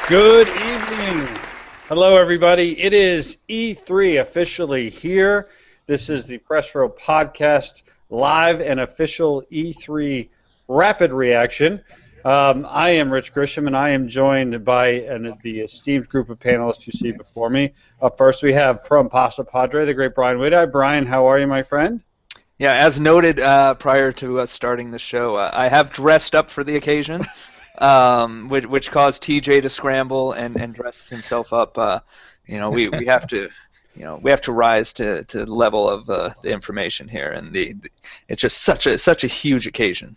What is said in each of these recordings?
Good evening. Hello, everybody. It is E3 officially here. This is the Press Row Podcast live and official E3 rapid reaction. I am Rich Grisham, and I am joined by the esteemed group of panelists you see before me. Up first, we have from Pasta Padre, the great Brian Whiteye. Brian, how are you, my friend? Yeah, as noted prior to us starting the show, I have dressed up for the occasion, which caused TJ to scramble and dress himself up. We have to, we have to rise to the level of the information here, and it's just such a huge occasion.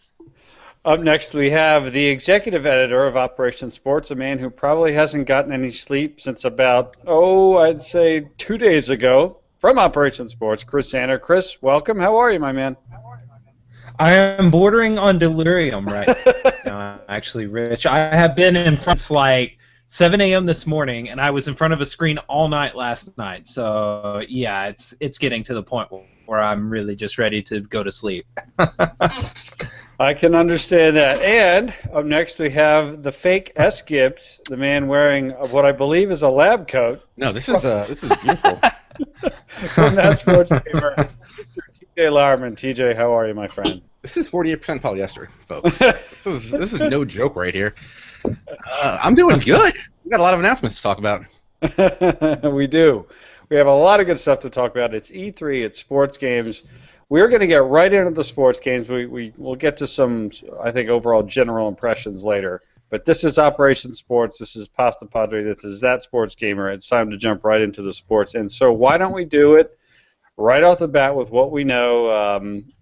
Up next, we have the executive editor of Operation Sports, a man who probably hasn't gotten any sleep since about, I'd say 2 days ago, from Operation Sports, Chris Sander. Chris, welcome. How are you, my man? I am bordering on delirium right now, actually, Rich. I have been in front since like 7 a.m. this morning, and I was in front of a screen all night last night. So, yeah, it's getting to the point where I'm really just ready to go to sleep. I can understand that. And up next, we have the fake S-Gibbs, the man wearing what I believe is a lab coat. No, this is beautiful. From that sports gamer, Mr. TJ Lauerman. TJ, how are you, my friend? This is 48% polyester, folks. This is no joke right here. I'm doing good. We got a lot of announcements to talk about. We do. We have a lot of good stuff to talk about. It's E3. It's sports games. We're going to get right into the sports games. We'll get to some, I think, overall general impressions later. But this is Operation Sports. This is Pasta Padre. This is That Sports Gamer. It's time to jump right into the sports. And so why don't we do it right off the bat with what we know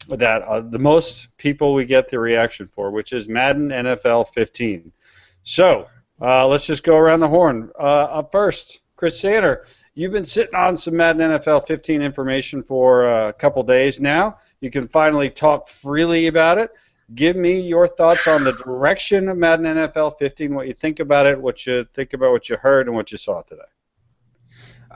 that the most people we get the reaction for, which is Madden NFL 15. So let's just go around the horn. Up first, Chris Sander. You've been sitting on some Madden NFL 15 information for a couple days now. You can finally talk freely about it. Give me your thoughts on the direction of Madden NFL 15, what you think about it, what you think about what you heard, and what you saw today.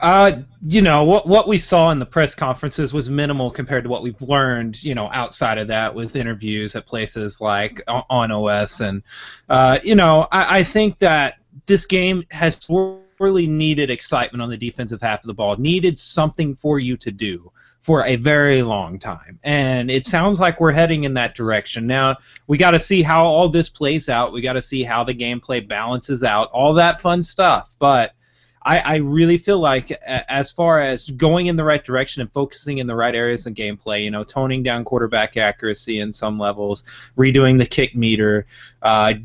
What we saw in the press conferences was minimal compared to what we've learned, outside of that with interviews at places like on OS. And, I think that this game has sorely needed excitement on the defensive half of the ball, needed something for you to do for a very long time. And it sounds like we're heading in that direction. Now, we got to see how all this plays out. We got to see how the gameplay balances out, all that fun stuff. But I really feel like as far as going in the right direction and focusing in the right areas of gameplay, toning down quarterback accuracy in some levels, redoing the kick meter,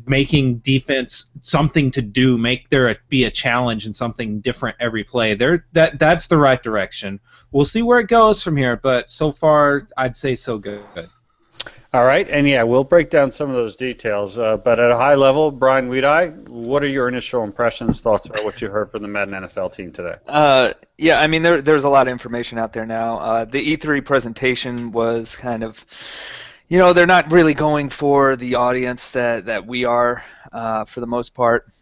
making defense something to do, make there be a challenge and something different every play. That's the right direction. We'll see where it goes from here, but so far I'd say so good. All right, and yeah, we'll break down some of those details. But at a high level, Brian Whiteye, what are your initial impressions, thoughts about what you heard from the Madden NFL team today? Yeah, I mean, there's a lot of information out there now. The E3 presentation was kind of, they're not really going for the audience that we are for the most part.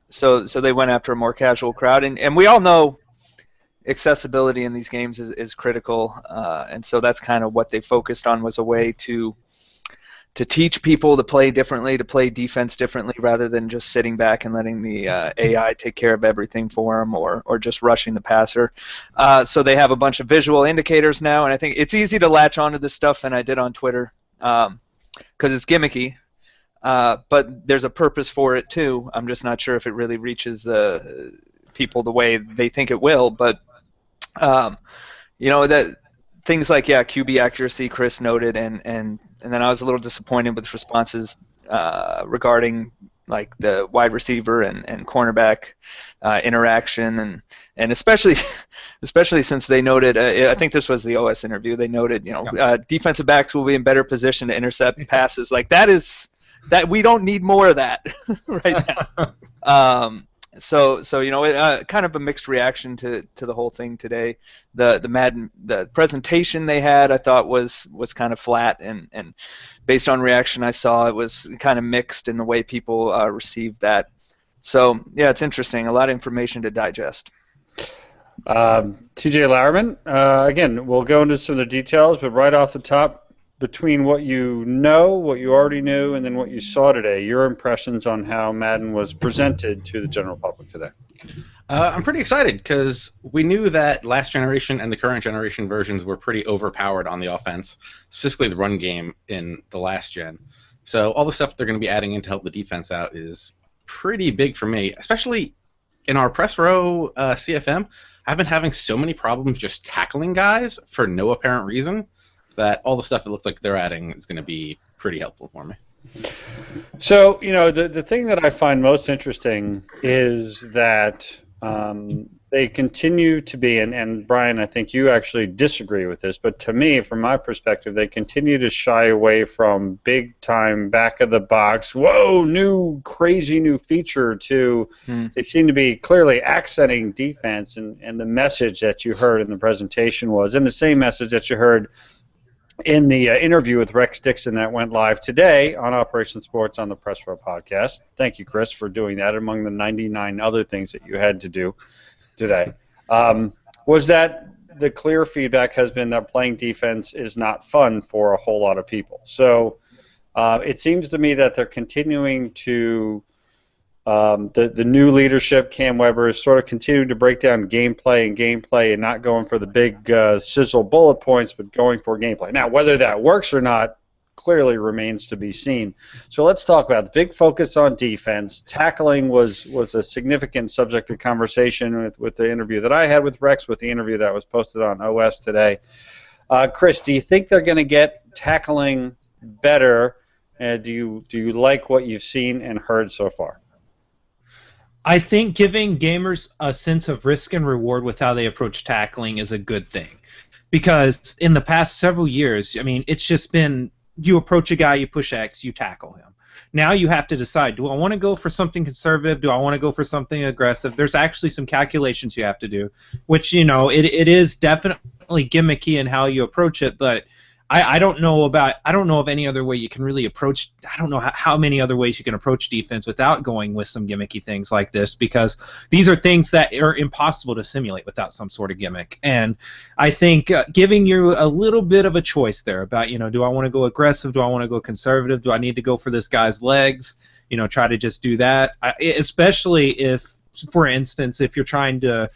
So they went after a more casual crowd, and we all know accessibility in these games is critical, and so that's kind of what they focused on, was a way to teach people to play differently, to play defense differently, rather than just sitting back and letting the AI take care of everything for them, or just rushing the passer. So they have a bunch of visual indicators now, and I think it's easy to latch onto this stuff, and I did on Twitter, because it's gimmicky, but there's a purpose for it too. I'm just not sure if it really reaches the people the way they think it will, but that things like QB accuracy, Chris noted, and then I was a little disappointed with responses regarding like the wide receiver and cornerback interaction, and especially since they noted, I think this was the OS interview, they noted defensive backs will be in better position to intercept passes. Like that we don't need more of that right now. So kind of a mixed reaction to the whole thing today. The presentation they had, I thought was kind of flat, and based on reaction I saw, it was kind of mixed in the way people received that. So yeah, it's interesting. A lot of information to digest. TJ Lauerman, again, we'll go into some of the details, but right off the top, between what you know, what you already knew, and then what you saw today, your impressions on how Madden was presented to the general public today. I'm pretty excited because we knew that last generation and the current generation versions were pretty overpowered on the offense, specifically the run game in the last gen. So all the stuff they're going to be adding in to help the defense out is pretty big for me, especially in our press row CFM. I've been having so many problems just tackling guys for no apparent reason that all the stuff it looks like they're adding is going to be pretty helpful for me. So, the thing that I find most interesting is that they continue to be, and Brian, I think you actually disagree with this, but to me, from my perspective, they continue to shy away from big-time, back-of-the-box, crazy new feature to they seem to be clearly accenting defense, and the message that you heard in the presentation was, and the same message that you heard in the interview with Rex Dixon that went live today on Operation Sports on the Press Row podcast. Thank you, Chris, for doing that among the 99 other things that you had to do today. Was that the clear feedback has been that playing defense is not fun for a whole lot of people. So it seems to me that they're continuing to the new leadership, Cam Weber, is sort of continuing to break down gameplay and not going for the big sizzle bullet points, but going for gameplay. Now, whether that works or not clearly remains to be seen. So let's talk about the big focus on defense. Tackling was a significant subject of conversation with the interview that I had with Rex, with the interview that was posted on OS today. Chris, do you think they're going to get tackling better? Do you like what you've seen and heard so far? I think giving gamers a sense of risk and reward with how they approach tackling is a good thing. Because in the past several years, I mean, it's just been you approach a guy, you push X, you tackle him. Now you have to decide, do I want to go for something conservative? Do I want to go for something aggressive? There's actually some calculations you have to do, which, it is definitely gimmicky in how you approach it, but I don't know of any other way you can really approach. I don't know how many other ways you can approach defense without going with some gimmicky things like this, because these are things that are impossible to simulate without some sort of gimmick. And I think giving you a little bit of a choice there about, do I want to go aggressive? Do I want to go conservative? Do I need to go for this guy's legs? Try to just do that. Especially if, for instance, if you're trying to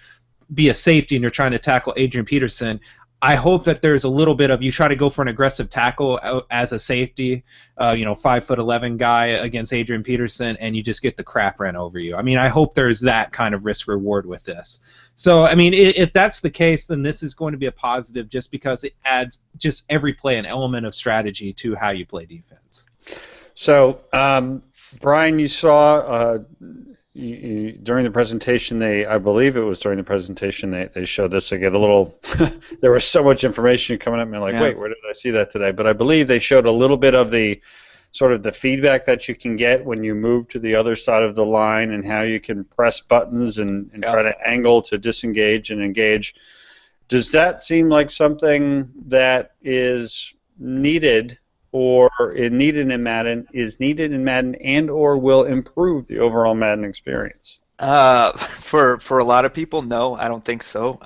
be a safety and you're trying to tackle Adrian Peterson, I hope that there's a little bit of you try to go for an aggressive tackle as a safety, 5'11" guy against Adrian Peterson, and you just get the crap ran over you. I mean, I hope there's that kind of risk reward with this. So, I mean, if that's the case, then this is going to be a positive just because it adds just every play an element of strategy to how you play defense. So, Brian, you saw during the presentation, I believe it was during the presentation they showed this. I get a little, there was so much information coming at me, like, wait, where did I see that today? But I believe they showed a little bit of the sort of the feedback that you can get when you move to the other side of the line and how you can press buttons and try to angle to disengage and engage. Does that seem like something that is needed or is needed in Madden and or will improve the overall Madden experience? For a lot of people, no, I don't think so.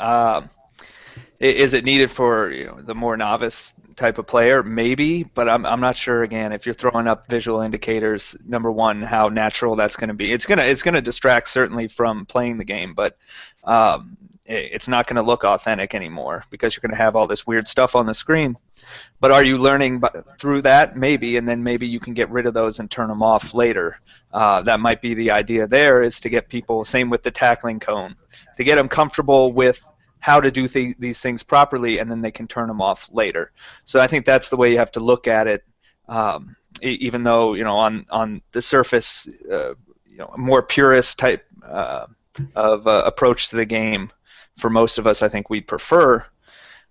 Is it needed for the more novice type of player? Maybe, but I'm not sure. Again, if you're throwing up visual indicators, number one, how natural that's going to be. It's gonna distract certainly from playing the game, but it's not going to look authentic anymore because you're going to have all this weird stuff on the screen. But are you learning through that? Maybe, and then maybe you can get rid of those and turn them off later. That might be the idea there, is to get people, same with the tackling cone, to get them comfortable with how to do these things properly, and then they can turn them off later. So I think that's the way you have to look at it, even though, on the surface, a more purist type of approach to the game, for most of us, I think we'd prefer.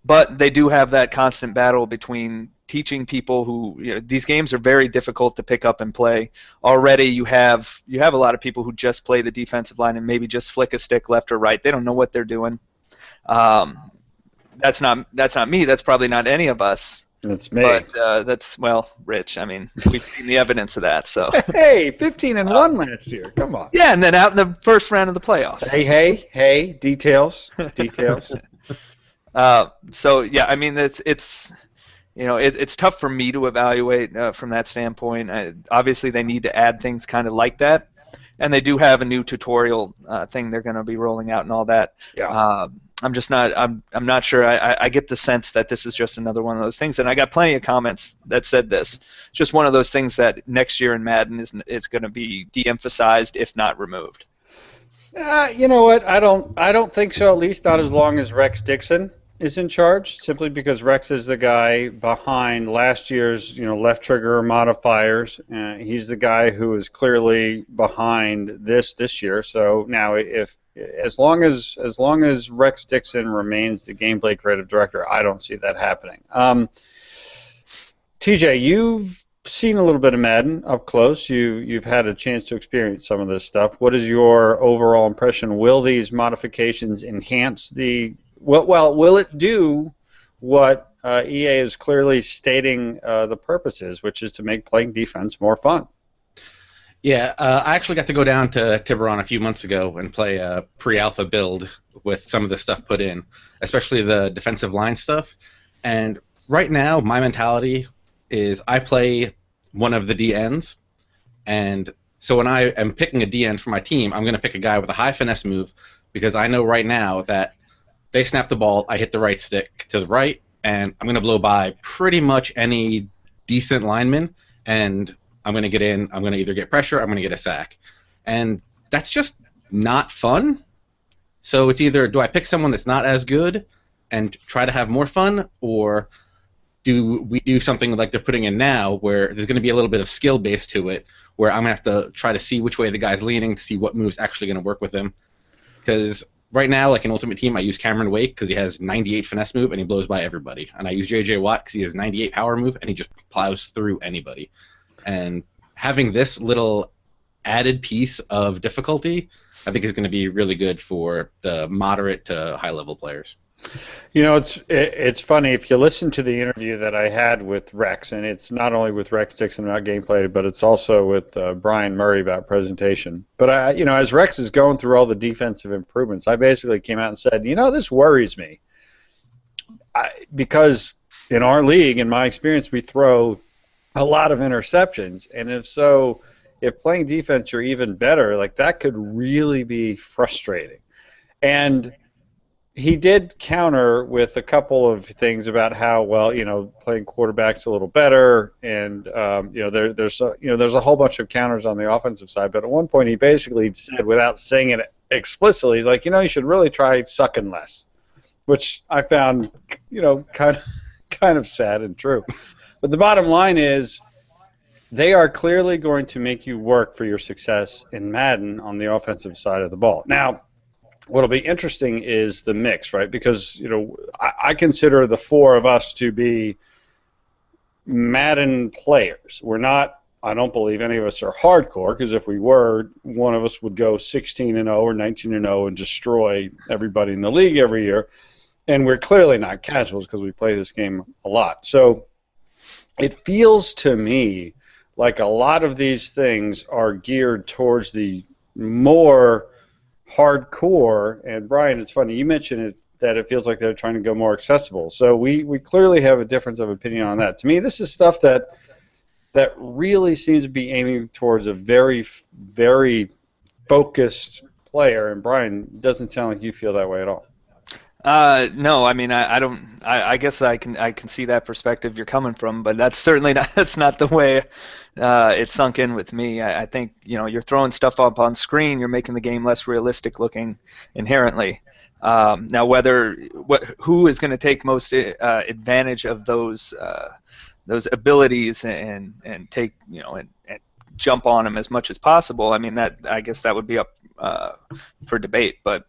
But they do have that constant battle between teaching people who, these games are very difficult to pick up and play. Already you have a lot of people who just play the defensive line and maybe just flick a stick left or right. They don't know what they're doing. That's not me. That's probably not any of us. It's me. But that's, Rich. I mean, we've seen the evidence of that. So hey, 15-1 last year. Come on. Yeah, and then out in the first round of the playoffs. Hey, details. So yeah, I mean, it's it's tough for me to evaluate from that standpoint. Obviously, they need to add things kind of like that, and they do have a new tutorial thing they're going to be rolling out and all that. Yeah. I'm just not. I'm not sure. I get the sense that this is just another one of those things, and I got plenty of comments that said this. Just one of those things that next year in Madden is going to be de-emphasized, if not removed. You know what? I don't think so. At least not as long as Rex Dixon is in charge. Simply because Rex is the guy behind last year's left trigger modifiers. He's the guy who is clearly behind this year. So now, as long as Rex Dixon remains the gameplay creative director, I don't see that happening. TJ, you've seen a little bit of Madden up close. You've had a chance to experience some of this stuff. What is your overall impression? Will these modifications enhance the will it do what EA is clearly stating the purpose is, which is to make playing defense more fun? Yeah, I actually got to go down to Tiburon a few months ago and play a pre-alpha build with some of the stuff put in, especially the defensive line stuff. And right now, my mentality is I play one of the DNs, and so when I am picking a DN for my team, I'm going to pick a guy with a high finesse move because I know right now that they snap the ball, I hit the right stick to the right, and I'm going to blow by pretty much any decent lineman, and I'm going to get in, I'm going to either get pressure, I'm going to get a sack. And that's just not fun. So it's either do I pick someone that's not as good and try to have more fun, or do we do something like they're putting in now where there's going to be a little bit of skill base to it, where I'm going to have to try to see which way the guy's leaning to see what move's actually going to work with him. Because right now, like in Ultimate Team, I use Cameron Wake because he has 98 finesse move and he blows by everybody. And I use J.J. Watt because he has 98 power move and he just plows through anybody. And having this little added piece of difficulty, I think is going to be really good for the moderate to high-level players. It's funny if you listen to the interview that I had with Rex, and it's not only with Rex Dixon about gameplay, but it's also with Brian Murray about presentation. But as Rex is going through all the defensive improvements, I basically came out and said, this worries me, because in our league, in my experience, we throw a lot of interceptions, and if playing defense you're even better, like that could really be frustrating. And he did counter with a couple of things about how playing quarterback's a little better, and there's a whole bunch of counters on the offensive side. But at one point he basically said, without saying it explicitly, he's like, you should really try sucking less, which I found kind of sad and true. But the bottom line is, they are clearly going to make you work for your success in Madden on the offensive side of the ball. Now, what'll be interesting is the mix, right? Because I consider the four of us to be Madden players. We're not. I don't believe any of us are hardcore, because if we were, one of us would go 16-0 or 19-0 and destroy everybody in the league every year. And we're clearly not casuals because we play this game a lot. So it feels to me like a lot of these things are geared towards the more hardcore. And Brian, it's funny, you mentioned that it feels like they're trying to go more accessible. So we clearly have a difference of opinion on that. To me, this is stuff that really seems to be aiming towards a very, very focused player. And Brian, it doesn't sound like you feel that way at all. No, I mean I don't. I guess I can see that perspective you're coming from, but that's certainly not the way it sunk in with me. I think you're throwing stuff up on screen, you're making the game less realistic looking inherently. Now who is going to take most advantage of those abilities and take and jump on them as much as possible. I mean I guess that would be up for debate, but.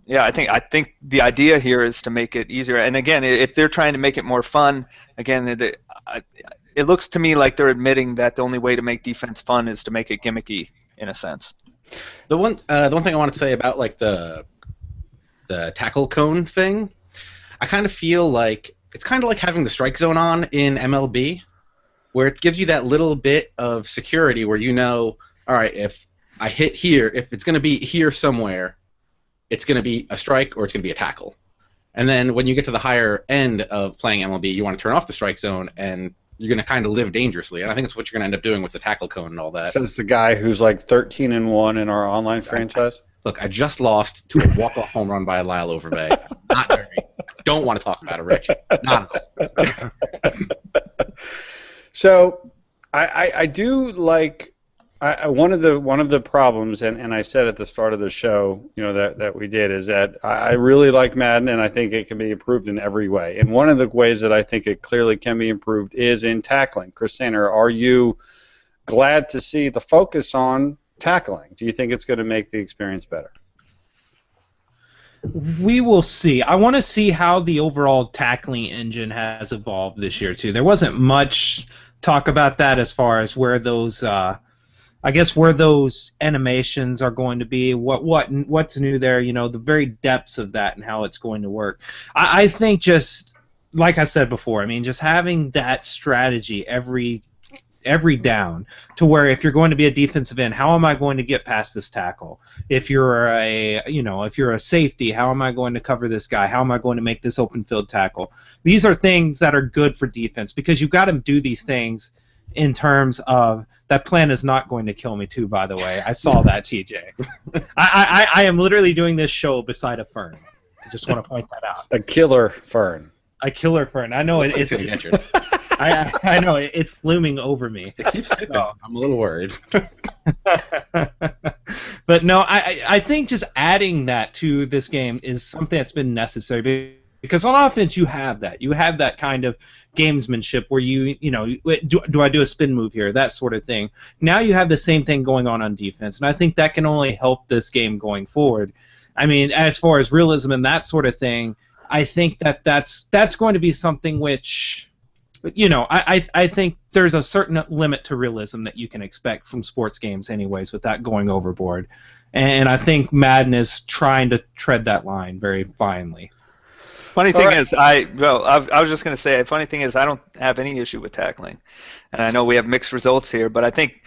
Yeah, I think the idea here is to make it easier. And again, if they're trying to make it more fun, again, it looks to me like they're admitting that the only way to make defense fun is to make it gimmicky, in a sense. The one thing I want to say about like the tackle cone thing, I kind of feel like it's kind of like having the strike zone on in MLB, where it gives you that little bit of security where all right, if I hit here, if it's going to be here somewhere, it's going to be a strike or it's going to be a tackle. And then when you get to the higher end of playing MLB, you want to turn off the strike zone, and you're going to kind of live dangerously. And I think that's what you're going to end up doing with the tackle cone and all that. Says the guy who's like 13-1 in our online franchise. Look, I just lost to a walk-off home run by Lyle Overbay. Not very. Don't want to talk about it, Rich. Not at all. So I do like one of the problems, and I said at the start of the show, that we did, is that I really like Madden, and I think it can be improved in every way. And one of the ways that I think it clearly can be improved is in tackling. Chris Sander, are you glad to see the focus on tackling? Do you think it's going to make the experience better? We will see. I want to see how the overall tackling engine has evolved this year too. There wasn't much talk about that as far as where those, where those animations are going to be. What's new there? The very depths of that and how it's going to work. I think just like I said before. I mean, just having that strategy every down to where if you're going to be a defensive end, how am I going to get past this tackle? If you're a safety, how am I going to cover this guy? How am I going to make this open field tackle? These are things that are good for defense because you've got to do these things in terms of that plan is not going to kill me too, by the way. I saw that, TJ. I am literally doing this show beside a fern. I just want to point that out. A killer fern. A killer fern. I know it's gonna get you. I know it's looming over me. It keeps skipping. I'm a little worried. But no, I think just adding that to this game is something that's been necessary because on offense you have that. You have that kind of gamesmanship where do I do a spin move here, that sort of thing. Now you have the same thing going on defense, and I think that can only help this game going forward. I mean, as far as realism and that sort of thing, I think that's going to be something which, I think there's a certain limit to realism that you can expect from sports games anyways without going overboard. And I think Madden is trying to tread that line very finely. Funny thing is, I was just going to say, funny thing is I don't have any issue with tackling. And I know we have mixed results here, but I think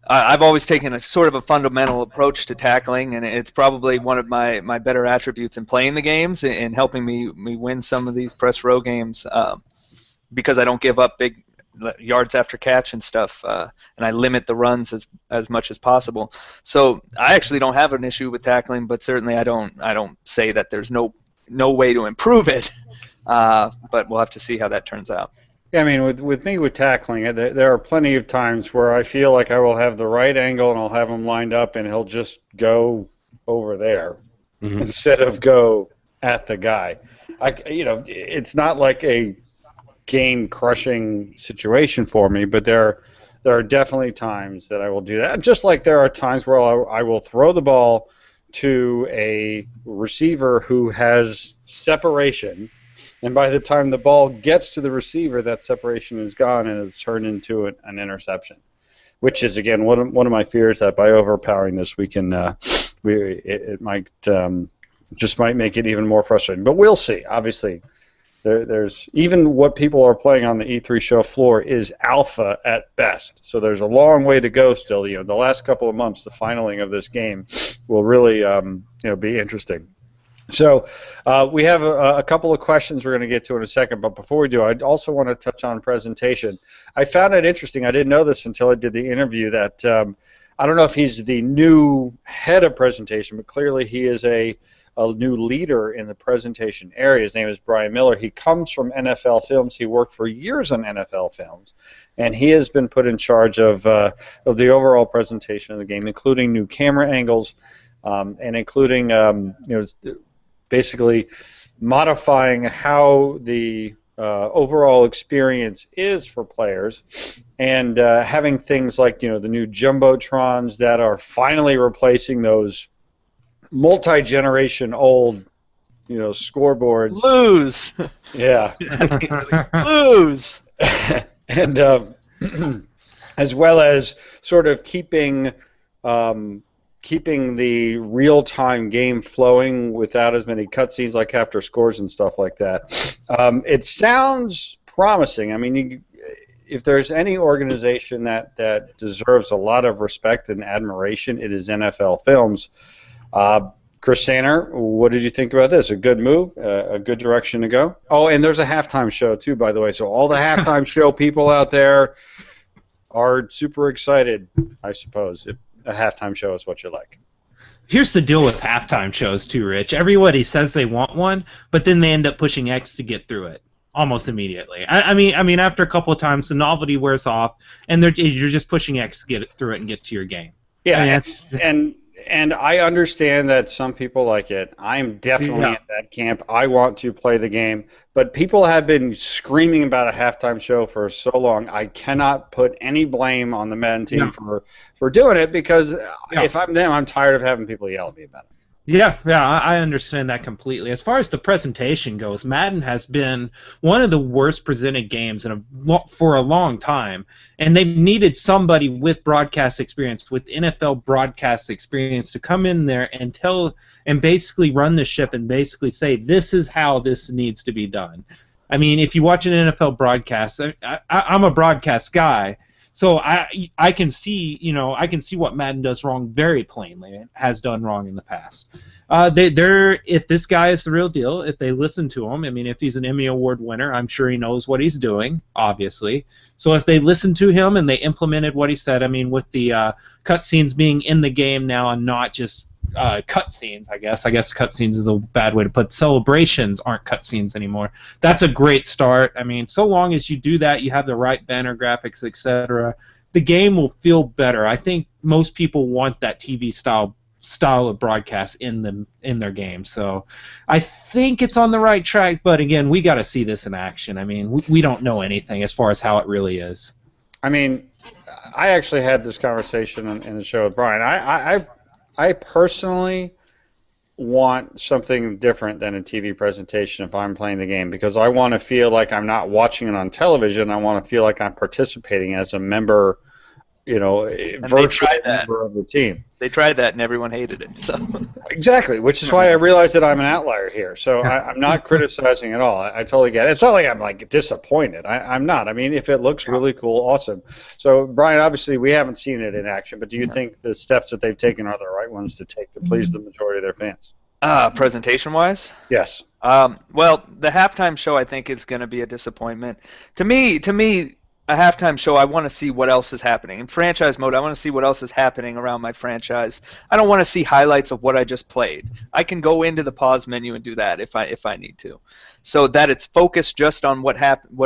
I've always taken a sort of a fundamental approach to tackling, and it's probably one of my better attributes in playing the games and helping me win some of these press row games because I don't give up big yards after catch and stuff, and I limit the runs as much as possible. So I actually don't have an issue with tackling, but certainly I don't say that there's no way to improve it, but we'll have to see how that turns out. Yeah, I mean, with me with tackling, there are plenty of times where I feel like I will have the right angle and I'll have him lined up and he'll just go over there instead of go at the guy. It's not like a game-crushing situation for me, but there are definitely times that I will do that. Just like there are times where I will throw the ball to a receiver who has separation, and by the time the ball gets to the receiver, that separation is gone and it's turned into an interception, which is, again, one of my fears that by overpowering this, it might make it even more frustrating. But we'll see. Obviously, there's even what people are playing on the E3 show floor is alpha at best. So there's a long way to go still. The last couple of months, the finaling of this game will really be interesting. So we have a couple of questions we're going to get to in a second, but before we do, I also want to touch on presentation. I found it interesting. I didn't know this until I did the interview that I don't know if he's the new head of presentation, but clearly he is a new leader in the presentation area. His name is Brian Miller. He comes from NFL Films. He worked for years on NFL Films, and he has been put in charge of the overall presentation of the game, including new camera angles and including basically modifying how the overall experience is for players, and having things like the new jumbotrons that are finally replacing those multi-generation old scoreboards. Lose. Yeah. Lose. And as well as sort of keeping the real-time game flowing without as many cutscenes like after scores and stuff like that. It sounds promising. I mean, if there's any organization that deserves a lot of respect and admiration, it is NFL Films. Chris Sainer, what did you think about this? A good move, a good direction to go? Oh, and there's a halftime show, too, by the way. So all the halftime show people out there are super excited, I suppose, if a halftime show is what you like. Here's the deal with halftime shows, too, Rich. Everybody says they want one, but then they end up pushing X to get through it almost immediately. I mean, after a couple of times, the novelty wears off, and you're just pushing X to get through it and get to your game. Yeah, and I understand that some people like it. I'm definitely in that camp. I want to play the game. But people have been screaming about a halftime show for so long. I cannot put any blame on the Madden team for doing it because if I'm them, I'm tired of having people yell at me about it. Yeah, I understand that completely. As far as the presentation goes, Madden has been one of the worst presented games for a long time, and they've needed somebody with broadcast experience, with NFL broadcast experience, to come in there and tell and basically run the ship and basically say, this is how this needs to be done. I mean, if you watch an NFL broadcast, I'm a broadcast guy. So I can see what Madden does wrong very plainly and has done wrong in the past. If this guy is the real deal, if they listen to him, I mean, if he's an Emmy Award winner, I'm sure he knows what he's doing, obviously. So if they listened to him and they implemented what he said, I mean, with the cutscenes being in the game now and not just cutscenes, I guess cutscenes is a bad way to put it. Celebrations aren't cutscenes anymore. That's a great start. I mean, so long as you do that, you have the right banner graphics, etc., the game will feel better. I think most people want that TV style of broadcast in their game. So I think it's on the right track, but again, we got to see this in action. I mean, we don't know anything as far as how it really is. I mean, I actually had this conversation in the show with Brian. I personally want something different than a TV presentation if I'm playing the game because I want to feel like I'm not watching it on television. I want to feel like I'm participating as a member, virtual member of the team. They tried that and everyone hated it. So exactly, which is why I realized that I'm an outlier here. So I'm not criticizing at all. I totally get it. It's not like I'm like disappointed. I'm not. I mean, if it looks really cool, awesome. So Brian, obviously we haven't seen it in action, but do you think the steps that they've taken are the right ones to take to please the majority of their fans? Presentation-wise? Yes. Well, the halftime show I think is going to be a disappointment. To me, a halftime show, I want to see what else is happening. In franchise mode, I want to see what else is happening around my franchise. I don't want to see highlights of what I just played. I can go into the pause menu and do that if I need to. So that it's focused just on what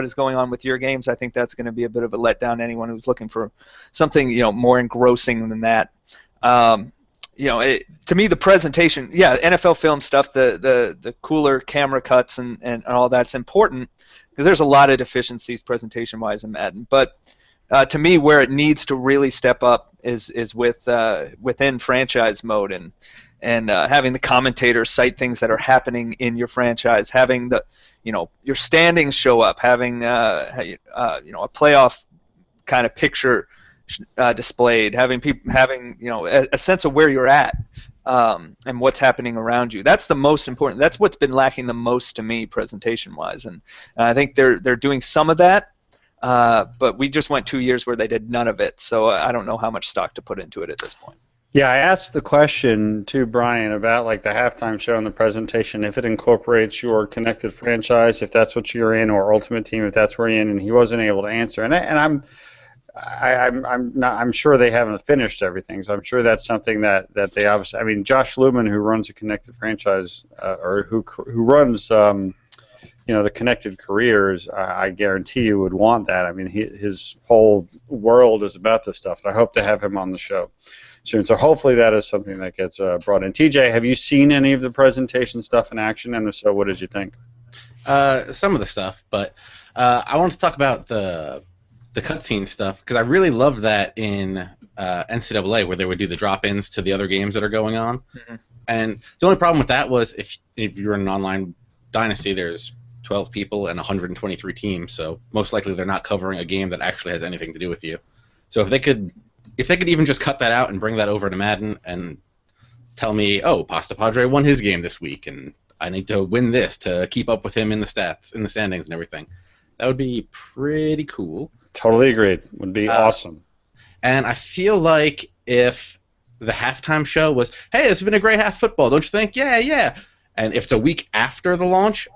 is going on with your games, I think that's going to be a bit of a letdown to anyone who's looking for something more engrossing than that. To me, the presentation, NFL film stuff, the cooler camera cuts and all that's important because there's a lot of deficiencies presentation-wise in Madden. But to me, where it needs to really step up is within franchise mode and having the commentators cite things that are happening in your franchise, having your standings show up, having a playoff kind of picture displayed, having a sense of where you're at and what's happening around you. That's the most important. That's what's been lacking the most to me presentation-wise, and I think they're doing some of that, but we just went 2 years where they did none of it, so I don't know how much stock to put into it at this point. Yeah, I asked the question to Brian about like the halftime show and the presentation, if it incorporates your connected franchise, if that's what you're in, or Ultimate Team, if that's where you're in, and he wasn't able to answer. And I'm sure they haven't finished everything, so I'm sure that's something that they obviously. I mean, Josh Lumen, who runs a connected franchise, or who runs the connected careers, I guarantee you would want that. I mean, his whole world is about this stuff, and I hope to have him on the show soon. So hopefully that is something that gets brought in. TJ, have you seen any of the presentation stuff in action, and if so, what did you think? Some of the stuff, but I want to talk about the cutscene stuff because I really loved that in NCAA where they would do the drop-ins to the other games that are going on. Mm-hmm. And the only problem with that was if you're in an online dynasty, there's 12 people and 123 teams, so most likely they're not covering a game that actually has anything to do with you. So if they could even just cut that out and bring that over to Madden and tell me, oh, Pasta Padre won his game this week, and I need to win this to keep up with him in the standings and everything, that would be pretty cool. Totally agreed. Would be awesome. And I feel like if the halftime show was, hey, it's been a great half football, don't you think? Yeah, yeah. And if it's a week after the launch,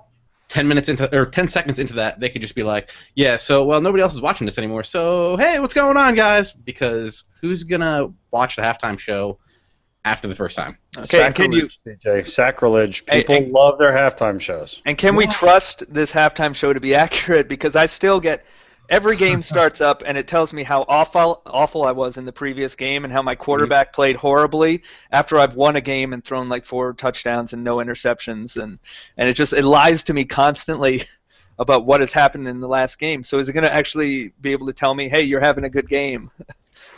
10 seconds into that, they could just be like, yeah, so, well, nobody else is watching this anymore, so, hey, what's going on, guys? Because who's going to watch the halftime show after the first time? Okay, Sacrilege, DJ. Sacrilege. People love their halftime shows. And can we trust this halftime show to be accurate? Because I still get every game starts up and it tells me how awful I was in the previous game and how my quarterback played horribly after I've won a game and thrown like 4 touchdowns and no interceptions, and it lies to me constantly about what has happened in the last game. So is it going to actually be able to tell me, hey, you're having a good game?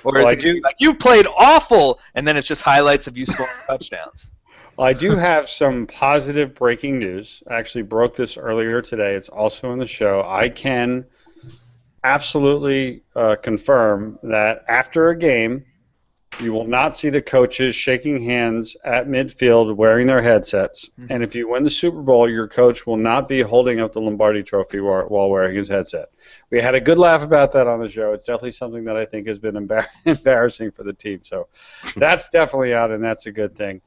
Or is it like, you played awful, and then it's just highlights of you scoring touchdowns? Well, I do have some positive breaking news. I actually broke this earlier today. It's also in the show. I can absolutely confirm that after a game, you will not see the coaches shaking hands at midfield wearing their headsets. Mm-hmm. And if you win the Super Bowl, your coach will not be holding up the Lombardi Trophy while wearing his headset. We had a good laugh about that on the show. It's definitely something that I think has been embarrassing for the team. So that's definitely out, and that's a good thing.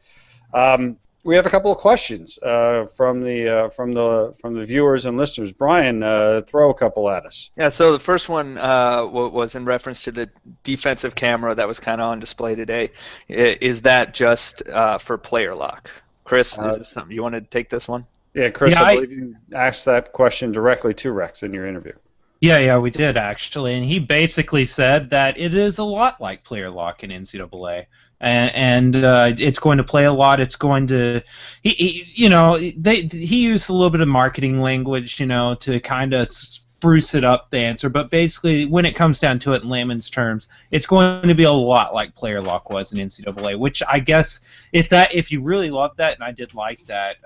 We have a couple of questions from the viewers and listeners. Brian, throw a couple at us. Yeah, so the first one was in reference to the defensive camera that was kind of on display today. Is that just for player lock? Chris, is this something you want to take this one? Yeah, Chris, I believe you asked that question directly to Rex in your interview. Yeah, we did actually, and he basically said that it is a lot like player lock in NCAA. And it's going to play a lot. It's going to, he used a little bit of marketing language, to kind of spruce it up the answer. But basically, when it comes down to it in layman's terms, it's going to be a lot like player lock was in NCAA. Which I guess if you really love that, and I did like that,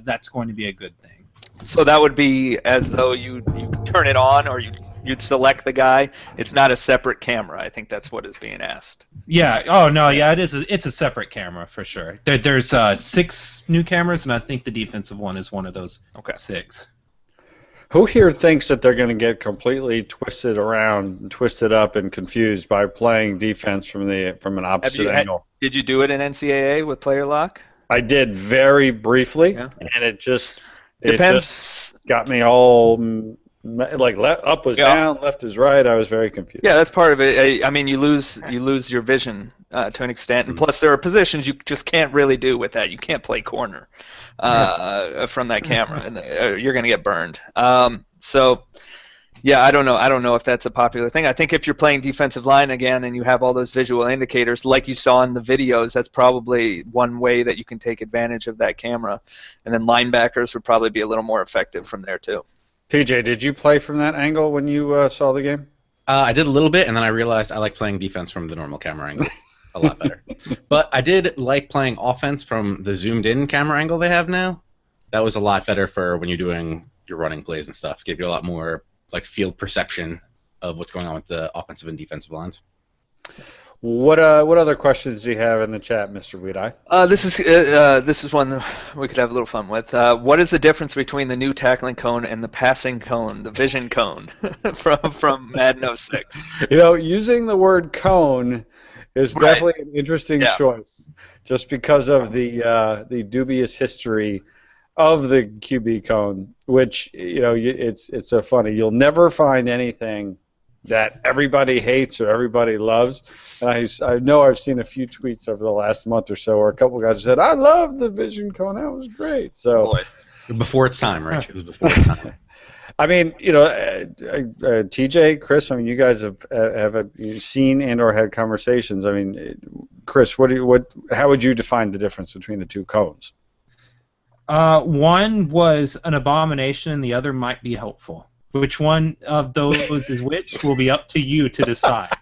that's going to be a good thing. So that would be as though you turn it on or you'd select the guy. It's not a separate camera. I think that's what is being asked. Yeah. Oh no. Yeah. It is. It's a separate camera for sure. There's 6 new cameras, and I think the defensive one is one of those 6. Who here thinks that they're going to get completely twisted around, and twisted up, and confused by playing defense from an opposite angle? Did you do it in NCAA with player lock? I did very briefly, and it just got me all. Like up was down, left is right. I was very confused. Yeah, that's part of it. I mean, you lose your vision to an extent, and plus there are positions you just can't really do with that. You can't play corner from that camera, and you're going to get burned. So, yeah, I don't know if that's a popular thing. I think if you're playing defensive line again and you have all those visual indicators, like you saw in the videos, that's probably one way that you can take advantage of that camera. And then linebackers would probably be a little more effective from there too. TJ, did you play from that angle when you saw the game? I did a little bit, and then I realized I like playing defense from the normal camera angle a lot better. But I did like playing offense from the zoomed-in camera angle they have now. That was a lot better for when you're doing your running plays and stuff. Gave you a lot more like field perception of what's going on with the offensive and defensive lines. What other questions do you have in the chat, Mr. Weedeye? This is one that we could have a little fun with. What is the difference between the new tackling cone and the passing cone, the vision cone from Madden 06? Using the word cone is definitely an interesting choice, just because of the dubious history of the QB cone, which it's so funny. You'll never find anything that everybody hates or everybody loves. And I know I've seen a few tweets over the last month or so where a couple guys said, I love the vision cone, that was great. So before its time, Rich. It was before its time. I mean, TJ, Chris, I mean, you guys have seen and or had conversations. I mean, Chris, how would you define the difference between the two cones? One was an abomination and the other might be helpful. Which one of those is which will be up to you to decide.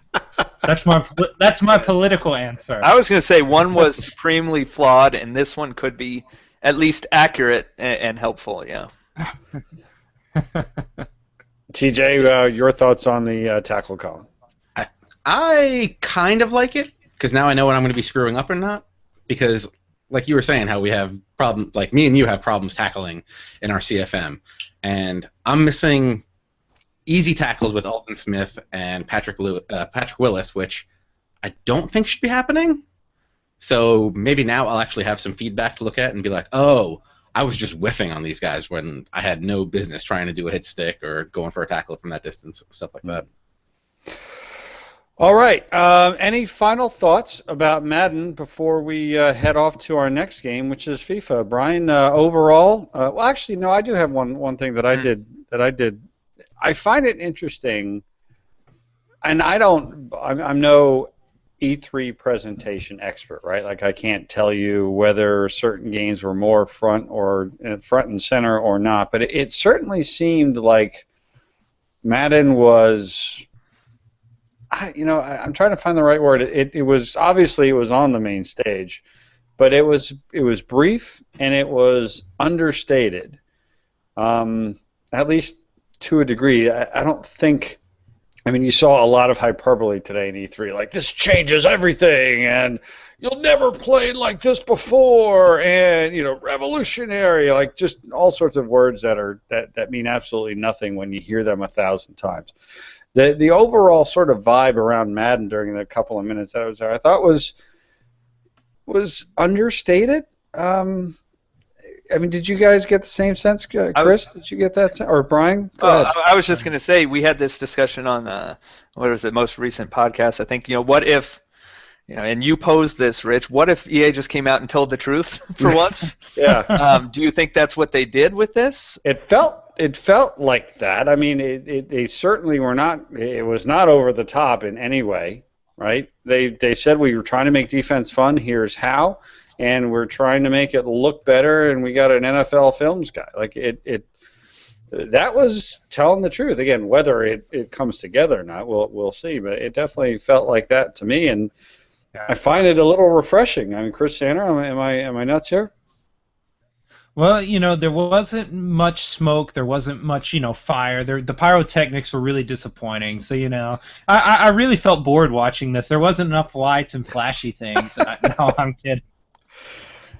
That's my political answer. I was going to say one was supremely flawed, and this one could be at least accurate and helpful. Yeah. TJ, your thoughts on the tackle cone? I kind of like it because now I know when I'm going to be screwing up or not. Because, like you were saying, how we have problems, like me and you have problems tackling in our CFM. And I'm missing easy tackles with Alton Smith and Patrick Willis, which I don't think should be happening. So maybe now I'll actually have some feedback to look at and be like, oh, I was just whiffing on these guys when I had no business trying to do a hit stick or going for a tackle from that distance, stuff like that. All right. Any final thoughts about Madden before we head off to our next game, which is FIFA? Brian, overall, well, actually, no, I do have one thing that I did. I find it interesting, and I'm no E3 presentation expert, right? Like I can't tell you whether certain games were more front and center or not, but it certainly seemed like Madden was. I'm trying to find the right word. It was obviously it was on the main stage, but it was brief and it was understated, at least to a degree. I don't think. I mean, you saw a lot of hyperbole today in E3, like this changes everything, and you'll never play like this before, and revolutionary, like just all sorts of words that mean absolutely nothing when you hear them 1,000 times. The overall sort of vibe around Madden during the couple of minutes that I was there, I thought was understated. I mean, did you guys get the same sense, Chris? Did you get that sense? Or Brian? I was just going to say, we had this discussion on, what was the most recent podcast? I think, what if, and you posed this, Rich, what if EA just came out and told the truth for once? Yeah. Do you think that's what they did with this? It felt like that. I mean, they certainly were not. It was not over the top in any way, right? They said we were trying to make defense fun. Here's how, and we're trying to make it look better. And we got an NFL films guy. Like that was telling the truth. Again, whether it comes together or not, we'll see. But it definitely felt like that to me, and I find it a little refreshing. I mean, Chris Sanner, am I nuts here? Well, there wasn't much smoke. There wasn't much, fire. The pyrotechnics were really disappointing. So, I really felt bored watching this. There wasn't enough lights and flashy things. No, I'm kidding.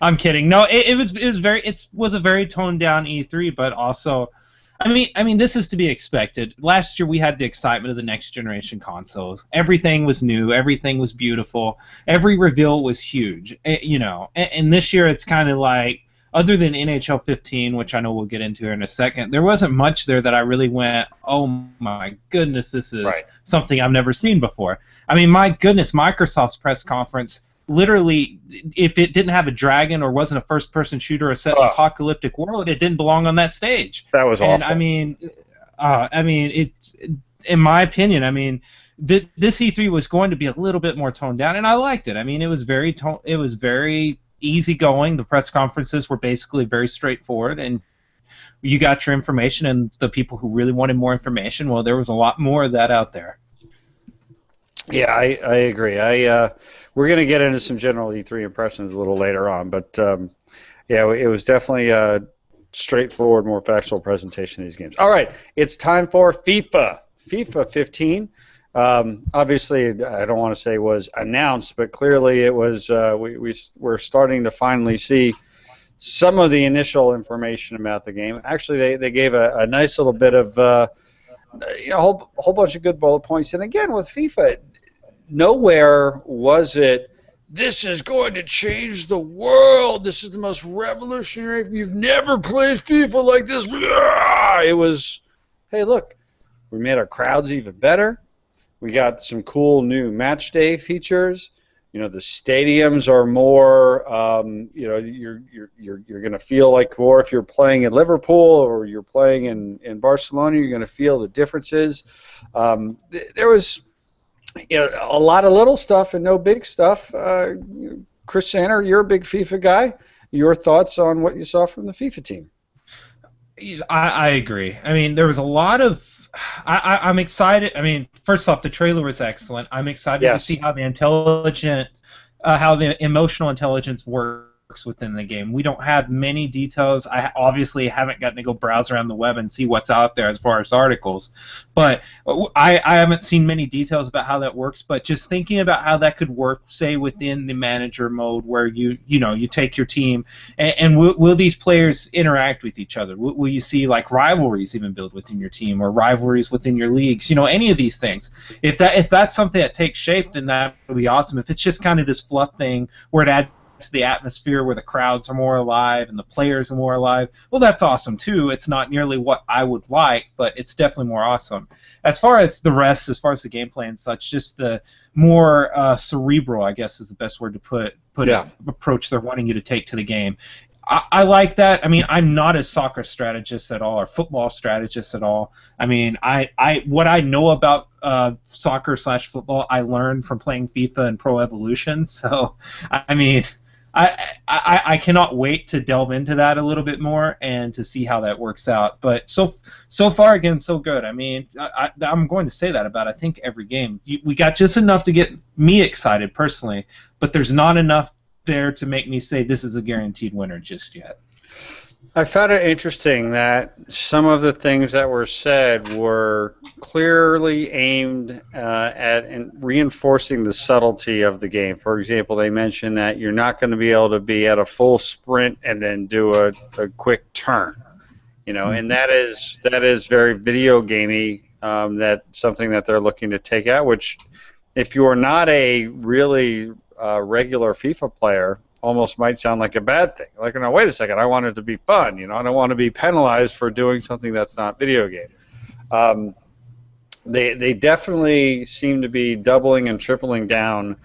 I'm kidding. No, it was a very toned down E3, but also, I mean, this is to be expected. Last year we had the excitement of the next generation consoles. Everything was new. Everything was beautiful. Every reveal was huge. And this year it's kind of like, other than NHL 15, which I know we'll get into here in a second, there wasn't much there that I really went, oh my goodness, this is something I've never seen before. I mean, my goodness, Microsoft's press conference, literally, if it didn't have a dragon or wasn't a first-person shooter or set in an apocalyptic world, it didn't belong on that stage. That was awful. And I mean, it's, in my opinion, this E3 was going to be a little bit more toned down, and I liked it. I mean, it was very easygoing. The press conferences were basically very straightforward, and you got your information, and the people who really wanted more information, well, there was a lot more of that out there. Yeah, I agree. We're going to get into some general E3 impressions a little later on, but yeah, it was definitely a straightforward, more factual presentation of these games. All right, it's time for FIFA 15. Obviously, I don't want to say was announced, but clearly it was. We're starting to finally see some of the initial information about the game. Actually, they gave a nice little bit of a whole bunch of good bullet points. And again, with FIFA, nowhere was it, this is going to change the world. This is the most revolutionary. You've never played FIFA like this. It was, hey, look, we made our crowds even better. We got some cool new match day features. The stadiums are more. You're going to feel like more if you're playing in Liverpool or you're playing in Barcelona. You're going to feel the differences. There was, a lot of little stuff and no big stuff. Chris Sanner, you're a big FIFA guy. Your thoughts on what you saw from the FIFA team? I agree. I mean, there was a lot of. I'm excited. I mean, first off, the trailer was excellent. I'm excited to see how the emotional intelligence works works within the game. We don't have many details. I obviously haven't gotten to go browse around the web and see what's out there as far as articles, but I haven't seen many details about how that works. But just thinking about how that could work, say within the manager mode, where you take your team, and will these players interact with each other? Will you see like rivalries even build within your team, or rivalries within your leagues? Any of these things. If that's something that takes shape, then that would be awesome. If it's just kind of this fluff thing where it adds to the atmosphere, where the crowds are more alive and the players are more alive, well, that's awesome too. It's not nearly what I would like, but it's definitely more awesome. As far as the rest, as far as the gameplay and such, just the more cerebral, I guess is the best word to put it, approach they're wanting you to take to the game. I like that. I mean, I'm not a soccer strategist at all, or football strategist at all. I mean, what I know about soccer/football, I learned from playing FIFA and Pro Evolution. So, I mean, I cannot wait to delve into that a little bit more and to see how that works out. But so far, again, so good. I mean, I'm going to say that about, I think, every game. We got just enough to get me excited personally, but there's not enough there to make me say this is a guaranteed winner just yet. I found it interesting that some of the things that were said were clearly aimed at reinforcing the subtlety of the game. For example, they mentioned that you're not going to be able to be at a full sprint and then do a quick turn, and that is very video gamey. That's something that they're looking to take out. Which, if you are not a really regular FIFA player, almost might sound like a bad thing. Like, no, wait a second, I want it to be fun. I don't want to be penalized for doing something that's not video game. They definitely seem to be doubling and tripling down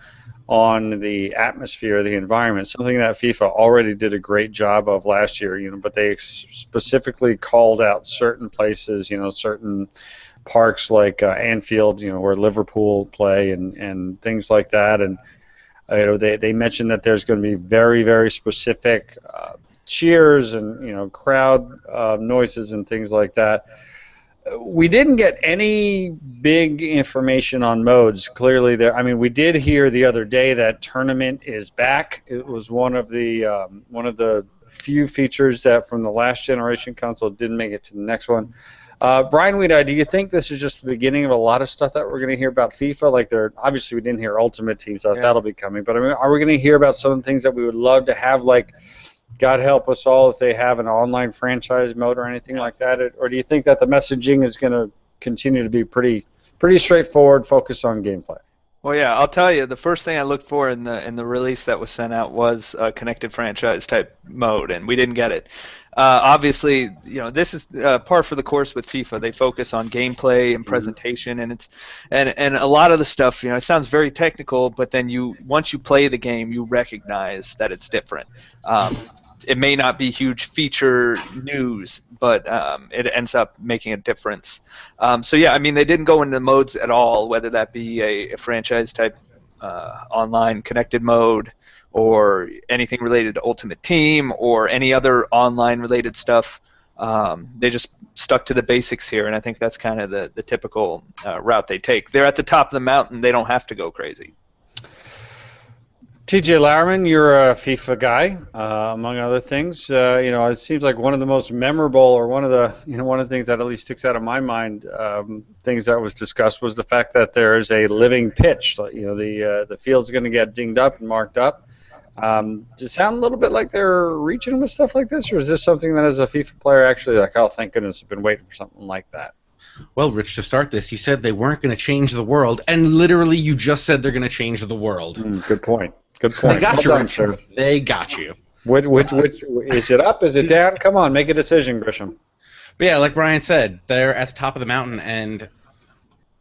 on the atmosphere, the environment, something that FIFA already did a great job of last year. But they specifically called out certain places, certain parks like Anfield, where Liverpool play and things like that, and they mentioned that there's going to be very, very specific cheers and crowd noises and things like that. We didn't get any big information on modes. Clearly, we did hear the other day that tournament is back. It was one of the few features that from the last generation console didn't make it to the next one. Brian Weedeye, do you think this is just the beginning of a lot of stuff that we're going to hear about FIFA? Like, obviously we didn't hear Ultimate Team stuff. That'll be coming. But are we going to hear about some of the things that we would love to have, like, God help us all if they have an online franchise mode or anything like that? Or do you think that the messaging is going to continue to be pretty straightforward, focus on gameplay? Well, yeah, I'll tell you, the first thing I looked for in the release that was sent out was a connected franchise type mode, and we didn't get it. Obviously, this is par for the course with FIFA. They focus on gameplay and presentation, and and a lot of the stuff, it sounds very technical, but then once you play the game, you recognize that it's different. It may not be huge feature news, but it ends up making a difference. So yeah, they didn't go into modes at all, whether that be a franchise type online connected mode, or anything related to Ultimate Team, or any other online related stuff. They just stuck to the basics here, and I think that's kind of the typical route they take. They're at the top of the mountain. They don't have to go crazy. TJ Lowerman, you're a FIFA guy, among other things. It seems like one of the most memorable, or one of the things that at least sticks out of my mind, things that was discussed was the fact that there is a living pitch. The field's going to get dinged up and marked up. Does it sound a little bit like they're reaching with stuff like this, or is this something that as a FIFA player actually like, oh, thank goodness, I've been waiting for something like that? Well, Rich, to start this, you said they weren't going to change the world, and literally you just said they're going to change the world. Good point. Good point. They got you, Rich. They got you. Which is it up? Is it down? Come on, make a decision, Grisham. But yeah, like Brian said, they're at the top of the mountain, and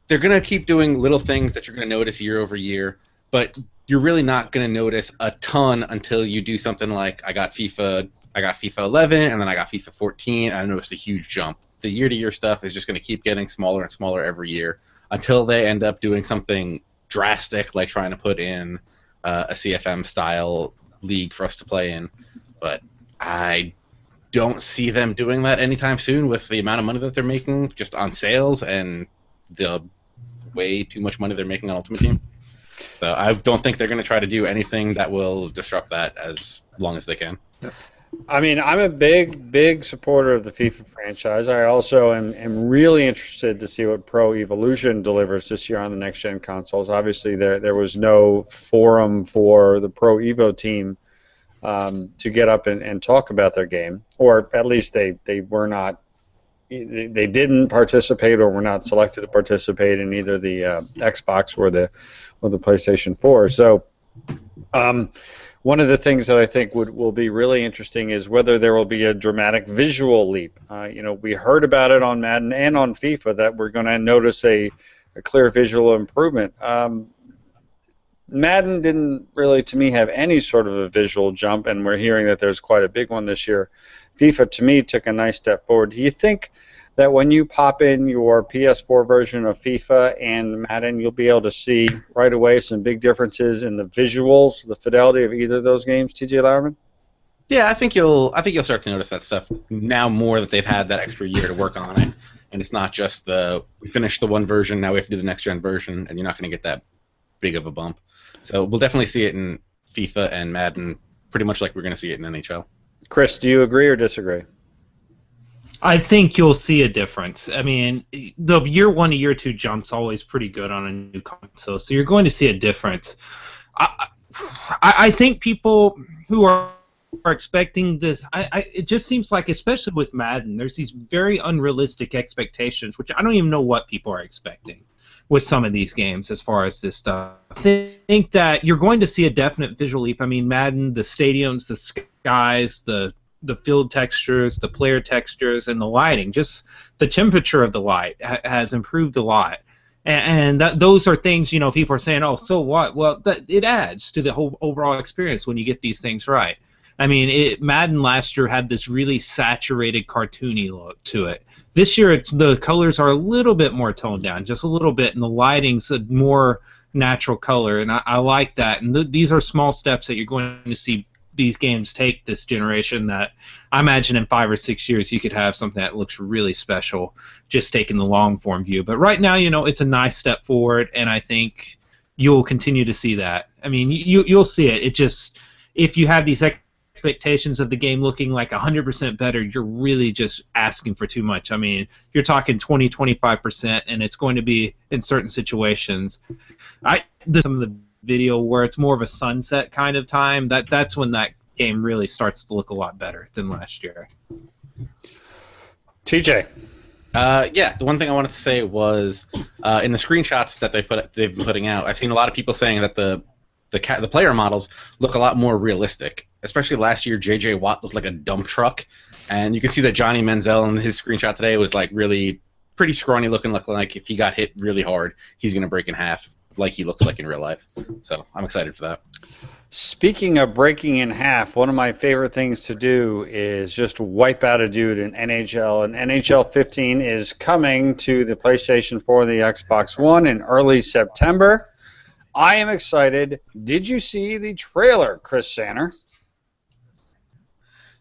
they're going to keep doing little things that you're going to notice year over year, but you're really not going to notice a ton until you do something like I got FIFA 11, and then I got FIFA 14, and I noticed a huge jump. The year-to-year stuff is just going to keep getting smaller and smaller every year until they end up doing something drastic, like trying to put in a CFM-style league for us to play in. But I don't see them doing that anytime soon with the amount of money that they're making just on sales and the way too much money they're making on Ultimate Team. So I don't think they're going to try to do anything that will disrupt that as long as they can. I mean, I'm a big supporter of the FIFA franchise. I also am really interested to see what Pro Evolution delivers this year on the next-gen consoles. Obviously, there was no forum for the Pro Evo team to get up and talk about their game, or at least they were not. They didn't participate or were not selected to participate in either the Xbox or the PlayStation 4. So. One of the things that I think will be really interesting is whether there will be a dramatic visual leap. We heard about it on Madden and on FIFA that we're going to notice a clear visual improvement. Madden didn't really, to me, have any sort of a visual jump, and we're hearing that there's quite a big one this year. FIFA, to me, took a nice step forward. Do you think that when you pop in your PS4 version of FIFA and Madden, you'll be able to see right away some big differences in the visuals, the fidelity of either of those games, TJ Lauerman? Yeah, I think you'll start to notice that stuff now more that they've had that extra year to work on it, and it's not just we finished the one version, now we have to do the next gen version, and you're not going to get that big of a bump. So we'll definitely see it in FIFA and Madden, pretty much like we're going to see it in NHL. Chris, do you agree or disagree? I think you'll see a difference. I mean, the year 1 to year 2 jump's always pretty good on a new console, so you're going to see a difference. I think people who are expecting this, it just seems like, especially with Madden, there's these very unrealistic expectations, which I don't even know what people are expecting with some of these games as far as this stuff. I think that you're going to see a definite visual leap. I mean, Madden, the stadiums, the skies, the field textures, the player textures, and the lighting, just the temperature of the light has improved a lot. And those are things, people are saying, oh, so what? Well, it adds to the whole overall experience when you get these things right. I mean, Madden last year had this really saturated, cartoony look to it. This year, the colors are a little bit more toned down, just a little bit, and the lighting's a more natural color, and I like that. And these are small steps that you're going to see these games take this generation, that I imagine in 5 or 6 years you could have something that looks really special, just taking the long form view. But right now, it's a nice step forward, and I think you'll continue to see that. I mean, you'll see it. It just, if you have these expectations of the game looking like 100% better, you're really just asking for too much. I mean, you're talking 20-25%, and it's going to be in certain situations. Some of the video where it's more of a sunset kind of time, that's when that game really starts to look a lot better than last year. TJ. Yeah, the one thing I wanted to say was in the screenshots that they've been putting out, I've seen a lot of people saying that the player models look a lot more realistic. Especially last year, J.J. Watt looked like a dump truck, and you can see that Johnny Manziel in his screenshot today was like really pretty scrawny looking like if he got hit really hard, he's going to break in half, like he looks like in real life. So I'm excited for that. Speaking of breaking in half, one of my favorite things to do is just wipe out a dude in NHL. And NHL 15 is coming to the PlayStation 4 and the Xbox One in early September. I am excited. Did you see the trailer, Chris Sanner?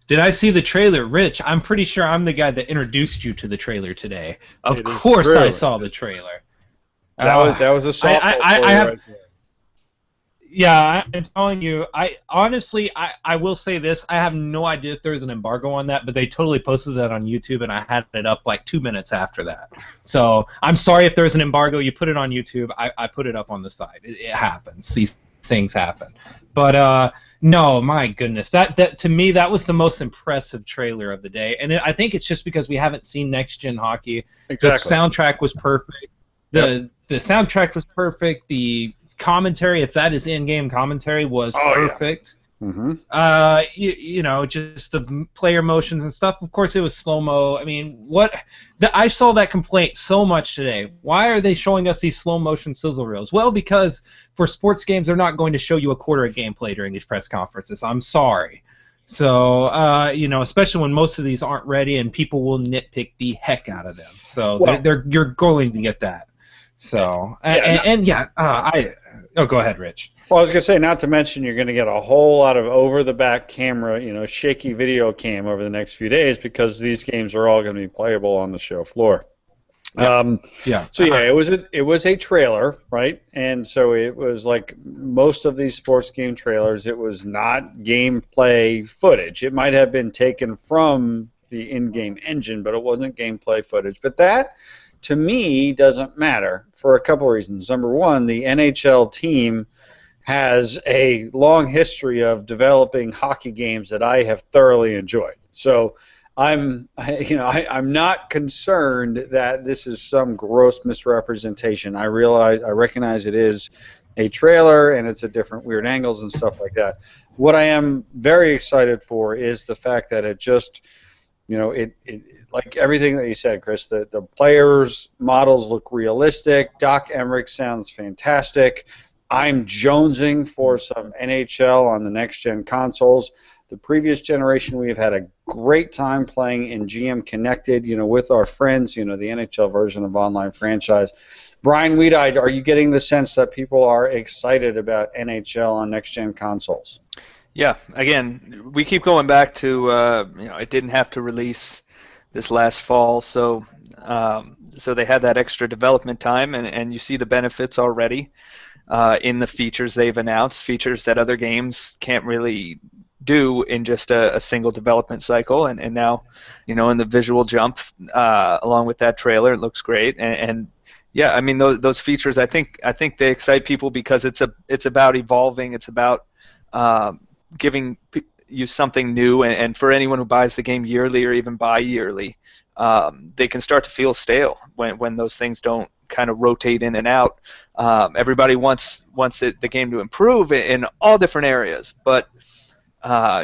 Did I see the trailer? Rich, I'm pretty sure I'm the guy that introduced you to the trailer today. Of course I saw the trailer. That was a softball right there. Yeah, I'm telling you, I will say this, I have no idea if there's an embargo on that, but they totally posted that on YouTube, and I had it up like 2 minutes after that. So I'm sorry if there's an embargo, you put it on YouTube, I put it up on the side. It happens. These things happen. But no, my goodness, that to me, that was the most impressive trailer of the day, and I think it's just because we haven't seen next-gen hockey. Exactly. The soundtrack was perfect. The soundtrack was perfect. The commentary, if that is in-game commentary, was perfect. Yeah. Mm-hmm. You know, just the player motions and stuff. Of course, it was slow-mo. I mean, I saw that complaint so much today. Why are they showing us these slow-motion sizzle reels? Well, because for sports games, they're not going to show you a quarter of gameplay during these press conferences. I'm sorry. So, you know, especially when most of these aren't ready, and people will nitpick the heck out of them. So you're going to get that. So, go ahead, Rich. Well, I was going to say, not to mention, you're going to get a whole lot of over-the-back camera, you know, shaky video cam over the next few days, because these games are all going to be playable on the show floor. Yeah. So yeah, it was a trailer, right? And so it was like most of these sports game trailers. It was not gameplay footage. It might have been taken from the in-game engine, but it wasn't gameplay footage. But that, to me, doesn't matter for a couple of reasons. Number one, the NHL team has a long history of developing hockey games that I have thoroughly enjoyed. So I'm not concerned that this is some gross misrepresentation. I recognize it is a trailer and it's at different weird angles and stuff like that. What I am very excited for is the fact that it just, it like everything that you said, Chris, the players' models look realistic. Doc Emmerich sounds fantastic. I'm jonesing for some NHL on the next-gen consoles. The previous generation, we've had a great time playing in GM Connected, with our friends, the NHL version of Online Franchise. Brian Weedide, are you getting the sense that people are excited about NHL on next-gen consoles? Yeah, again, we keep going back to, it didn't have to release this last fall, so they had that extra development time, and you see the benefits already in the features they've announced, features that other games can't really do in just a single development cycle, and now, in the visual jump along with that trailer, it looks great, and yeah, I mean those features, I think they excite people because it's about evolving, it's about giving you something new, and for anyone who buys the game yearly or even bi-yearly, they can start to feel stale when those things don't kind of rotate in and out. Everybody wants the game to improve in all different areas, but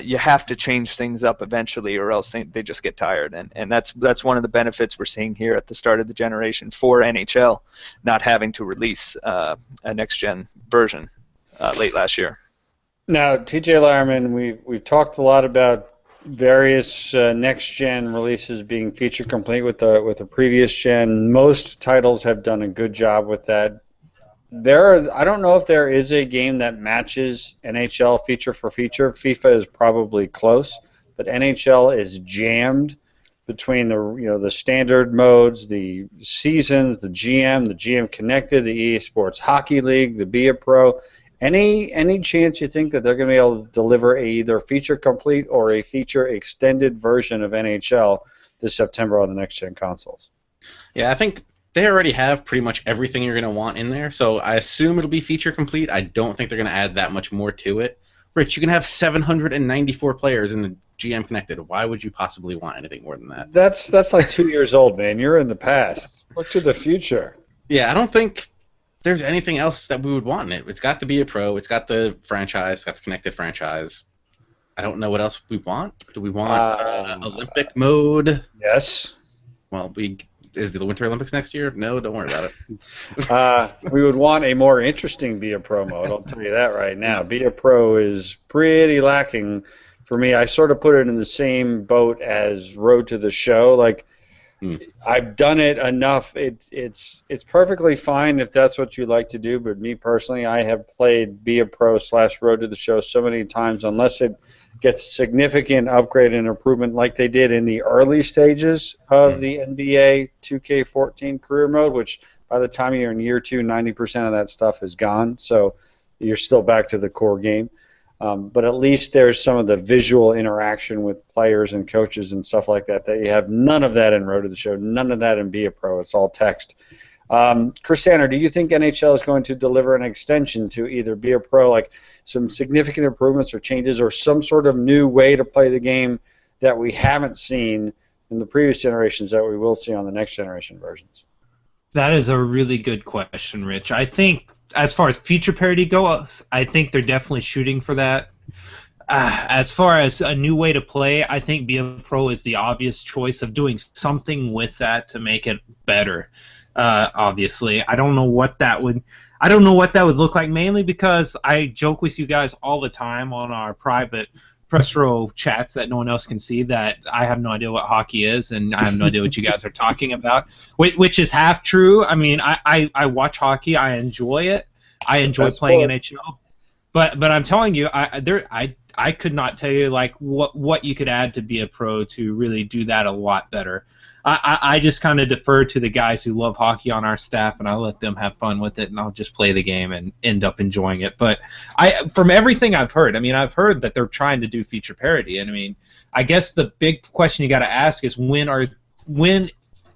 you have to change things up eventually, or else they just get tired. And that's one of the benefits we're seeing here at the start of the generation for NHL, not having to release a next-gen version late last year. Now, TJ Lyerman, we've talked a lot about various next-gen releases being feature complete with the previous gen. Most titles have done a good job with that. I don't know if there is a game that matches NHL feature for feature. FIFA is probably close, but NHL is jammed between the standard modes, the seasons, the GM Connected, the EA Sports Hockey League, the Be a Pro. Any chance you think that they're going to be able to deliver either feature complete or a feature extended version of NHL this September on the next gen consoles? Yeah, I think they already have pretty much everything you're going to want in there, so I assume it'll be feature complete. I don't think they're going to add that much more to it. Rich, you can have 794 players in the GM Connected. Why would you possibly want anything more than that? That's like 2 years old, man. You're in the past. Look to the future. Yeah, I don't think there's anything else that we would want in it. It's got to be a pro. It's got the franchise. It's got the Connected franchise. I don't know what else we want. Do we want Olympic mode? Yes. Well, is the Winter Olympics next year? No, don't worry about it. We would want a more interesting Be a Pro mode. I'll tell you that right now. Be a Pro is pretty lacking for me. I sort of put it in the same boat as Road to the Show. Like, I've done it enough. It's perfectly fine if that's what you like to do, but me personally, I have played Be a Pro / Road to the Show so many times, unless it gets significant upgrade and improvement like they did in the early stages of the NBA 2K14 career mode, which by the time you're in year 2, 90% of that stuff is gone, so you're still back to the core game. But at least there's some of the visual interaction with players and coaches and stuff like that you have none of that in Road to the Show, none of that in Be a Pro. It's all text. Chris Sanner, do you think NHL is going to deliver an extension to either Be a Pro, like some significant improvements or changes, or some sort of new way to play the game that we haven't seen in the previous generations that we will see on the next generation versions? That is a really good question, Rich. I think as far as feature parity goes, I think they're definitely shooting for that. As far as a new way to play, I think Be a Pro is the obvious choice of doing something with that to make it better. Obviously, I don't know what that would look like, mainly because I joke with you guys all the time on our private press row chats that no one else can see that I have no idea what hockey is, and I have no idea what you guys are talking about, which is half true. I mean, I watch hockey, I enjoy it, I enjoy playing NHL, but I'm telling you, I could not tell you like what you could add to Be a Pro to really do that a lot better. I just kind of defer to the guys who love hockey on our staff, and I let them have fun with it, and I'll just play the game and end up enjoying it. But from everything I've heard, I mean, I've heard that they're trying to do feature parity, and I mean, I guess the big question you got to ask is when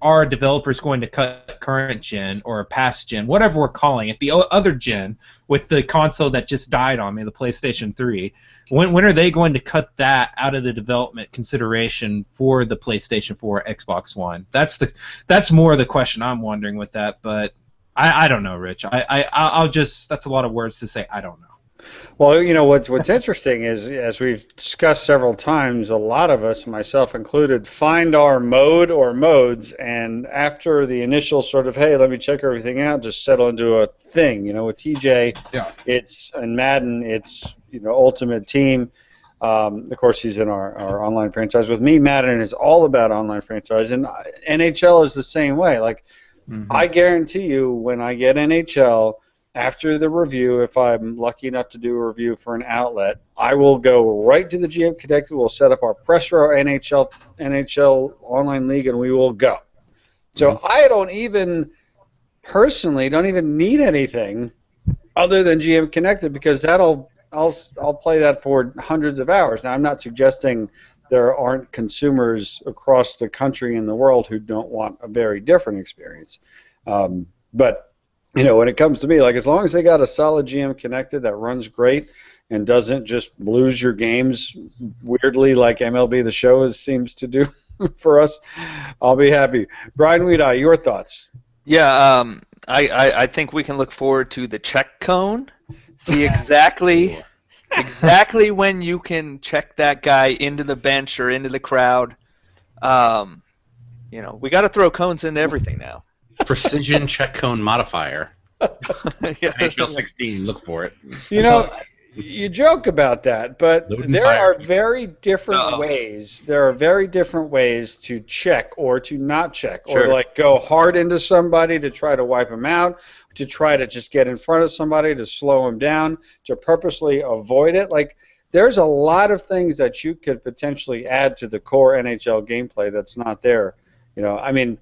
are developers going to cut current gen or past gen, whatever we're calling it, the other gen with the console that just died on me, the PlayStation 3? When are they going to cut that out of the development consideration for the PlayStation 4, Xbox One? That's more the question I'm wondering with that, but I don't know, Rich. I'll just, that's a lot of words to say I don't know. Well, you know, what's interesting is, as we've discussed several times, a lot of us, myself included, find our mode or modes, and after the initial sort of, hey, let me check everything out, just settle into a thing. You know, with TJ, it's in Madden, it's, you know, Ultimate Team. Of course, he's in our online franchise. With me, Madden is all about online franchise, and NHL is the same way. Like, I guarantee you, when I get NHL, after the review, if I'm lucky enough to do a review for an outlet, I will go right to the GM Connected. We'll set up our press row NHL online league, and we will go. So I don't even personally need anything other than GM Connected, because I'll play that for hundreds of hours. Now, I'm not suggesting there aren't consumers across the country and the world who don't want a very different experience, but you know, when it comes to me, like, as long as they got a solid GM Connected that runs great and doesn't just lose your games weirdly like MLB The Show seems to do for us, I'll be happy. Brian Weedeye, your thoughts? Yeah, I think we can look forward to the check cone. See exactly when you can check that guy into the bench or into the crowd. You know, we got to throw cones into everything now. Precision check cone modifier. NHL 16, look for it. You know, you joke about that, but there are very different ways. There are very different ways to check or to not check, or to, like, go hard into somebody to try to wipe them out, to try to just get in front of somebody to slow them down, to purposely avoid it. Like, there's a lot of things that you could potentially add to the core NHL gameplay that's not there. You know, I mean,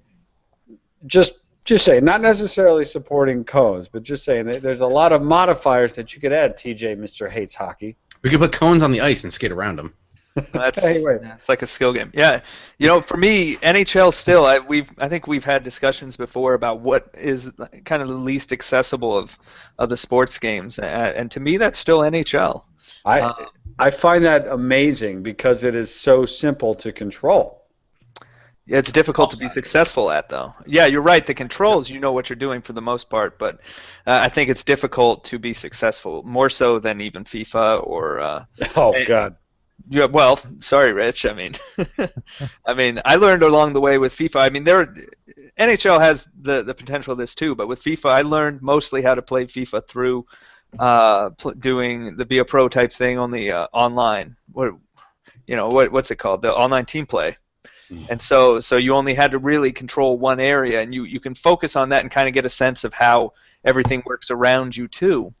just saying, not necessarily supporting cones, but just saying that there's a lot of modifiers that you could add, TJ, Mr. Hates Hockey. We could put cones on the ice and skate around them. It's like a skill game. Yeah, you know, for me, NHL still, I think we've had discussions before about what is kind of the least accessible of the sports games, and to me, that's still NHL. I find that amazing because it is so simple to control. It's difficult to be successful at, though. Yeah, you're right. The controls, you know what you're doing for the most part, but I think it's difficult to be successful, more so than even FIFA or. God. Yeah, well, sorry, Rich. I mean, I learned along the way with FIFA. I mean, NHL has the potential of this too, but with FIFA, I learned mostly how to play FIFA through doing the Be a Pro type thing on the online. What's it called? The online team play. And so you only had to really control one area, and you can focus on that and kind of get a sense of how everything works around you too.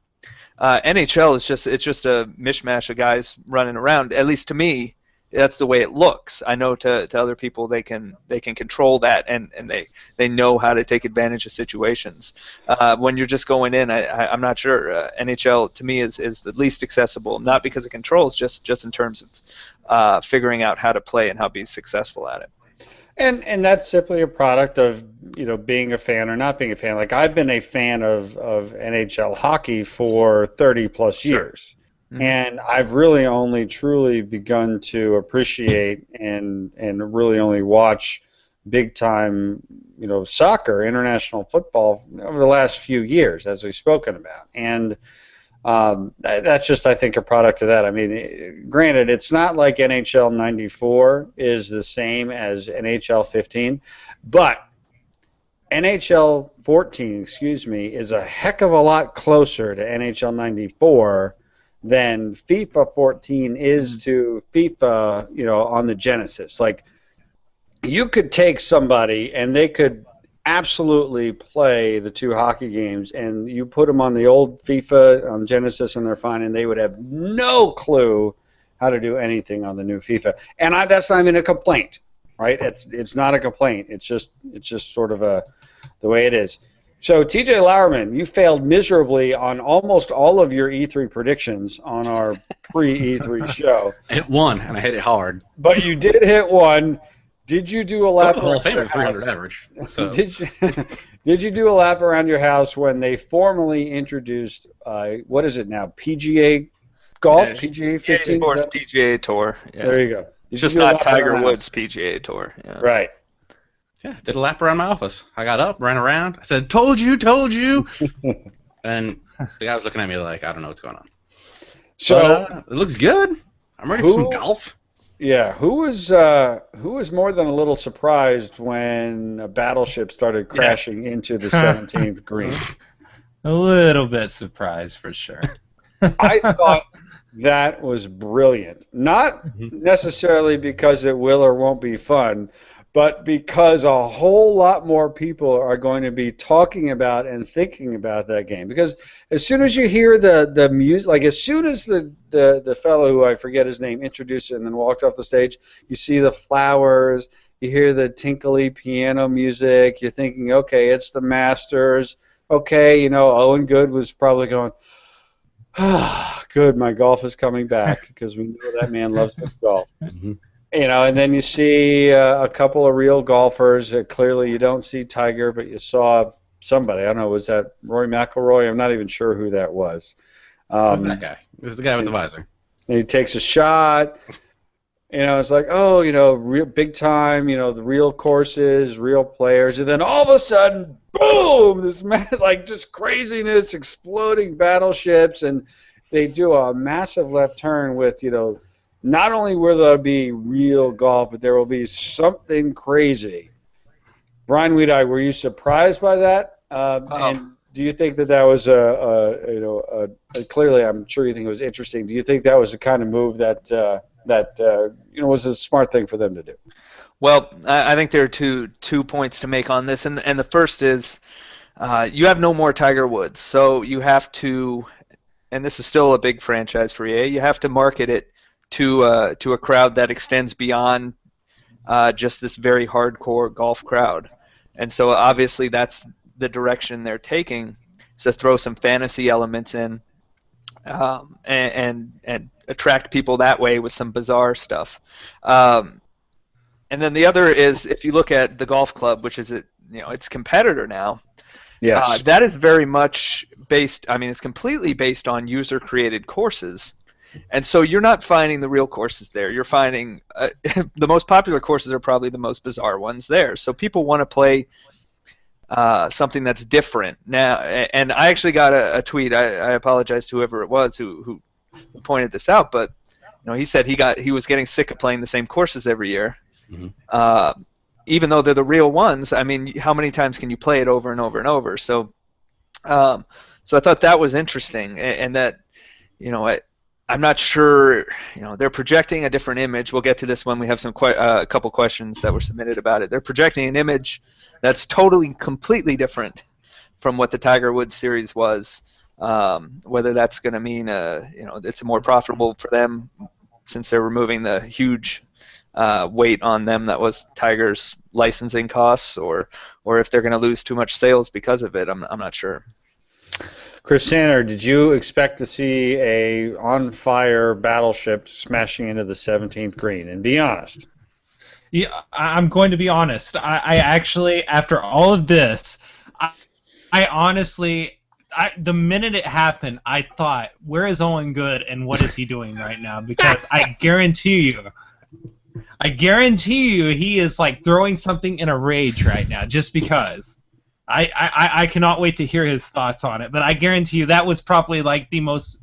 NHL is just a mishmash of guys running around. At least to me, that's the way it looks. I know to other people they can control that and they know how to take advantage of situations. When you're just going in, I'm not sure. NHL to me is the least accessible, not because of controls, just in terms of figuring out how to play and how to be successful at it. And that's simply a product of, you know, being a fan or not being a fan. Like, I've been a fan of NHL hockey for 30 plus years. Mm-hmm. And I've really only truly begun to appreciate and really only watch big time, you know, soccer, international football over the last few years, as we've spoken about. And that's just, I think, a product of that. I mean, granted, it's not like NHL 94 is the same as NHL 15, but NHL 14, is a heck of a lot closer to NHL 94 than FIFA 14 is to FIFA, you know, on the Genesis. Like, you could take somebody and they could absolutely play the two hockey games, and you put them on the old FIFA on Genesis and they're fine, and they would have no clue how to do anything on the new FIFA. And that's not even a complaint. right? It's not a complaint. It's just sort of the way it is. So, TJ Lauerman, you failed miserably on almost all of your E3 predictions on our pre-E3 show. I hit one, and I hit it hard. But you did hit one. Did you do a lap Hall of around your Fame 300 house? average. So. Did you do a lap around your house when they formally introduced, what is it now, PGA Golf? Yeah, PGA 15? Sports PGA Tour. Yeah. There you go. It's just not Tiger Woods PGA Tour. Yeah. Right. Yeah, did a lap around my office. I got up, ran around. I said, told you. And the guy was looking at me like, I don't know what's going on. So it looks good. I'm ready for some golf. Yeah, who was more than a little surprised when a battleship started crashing into the 17th green? A little bit surprised for sure. I thought that was brilliant. Not necessarily because it will or won't be fun, but because a whole lot more people are going to be talking about and thinking about that game. Because as soon as you hear the music, like as soon as the fellow who I forget his name introduced it and then walked off the stage, you see the flowers, you hear the tinkly piano music, you're thinking, okay, it's the Masters. Okay, Owen Good was probably going, good, my golf is coming back, because we know that man loves this golf. Mm-hmm. And then you see a couple of real golfers. Clearly, you don't see Tiger, but you saw somebody. I don't know. Was that Rory McIlroy? I'm not even sure who that was. It was that guy. It was the guy with the visor. And he takes a shot. It's like, real big time. The real courses, real players, and then all of a sudden, boom! This just craziness, exploding battleships, and they do a massive left turn with not only will there be real golf, but there will be something crazy. Brian Weedeye, were you surprised by that? And do you think that was clearly, I'm sure you think it was interesting. Do you think that was the kind of move that was a smart thing for them to do? Well, I think there are two points to make on this, and the first is you have no more Tiger Woods, so you have to, and this is still a big franchise for EA, you have to market it to a crowd that extends beyond just this very hardcore golf crowd. And so obviously that's the direction they're taking, to throw some fantasy elements in and attract people that way with some bizarre stuff. And then the other is, if you look at the golf club, which is its competitor now, yes, that is very much based, it's completely based on user-created courses. And so you're not finding the real courses there. You're finding the most popular courses are probably the most bizarre ones there. So people want to play something that's different now. And I actually got a tweet. I apologize to whoever it was who pointed this out, but he said he was getting sick of playing the same courses every year. Mm-hmm. Even though they're the real ones. How many times can you play it over and over and over? So I thought that was interesting, and that I'm not sure. They're projecting a different image. We'll get to this when we have a couple questions that were submitted about it. They're projecting an image that's completely different from what the Tiger Woods series was. Whether that's going to mean it's more profitable for them since they're removing the huge weight on them that was Tiger's licensing costs, or if they're going to lose too much sales because of it. I'm not sure. Chris Sanner, did you expect to see a on-fire battleship smashing into the 17th green? And be honest. Yeah, I'm going to be honest. I actually, after all of this, I honestly, the minute it happened, I thought, where is Owen Good and what is he doing right now? Because I guarantee you he is throwing something in a rage right now just because. I cannot wait to hear his thoughts on it, but I guarantee you that was probably the most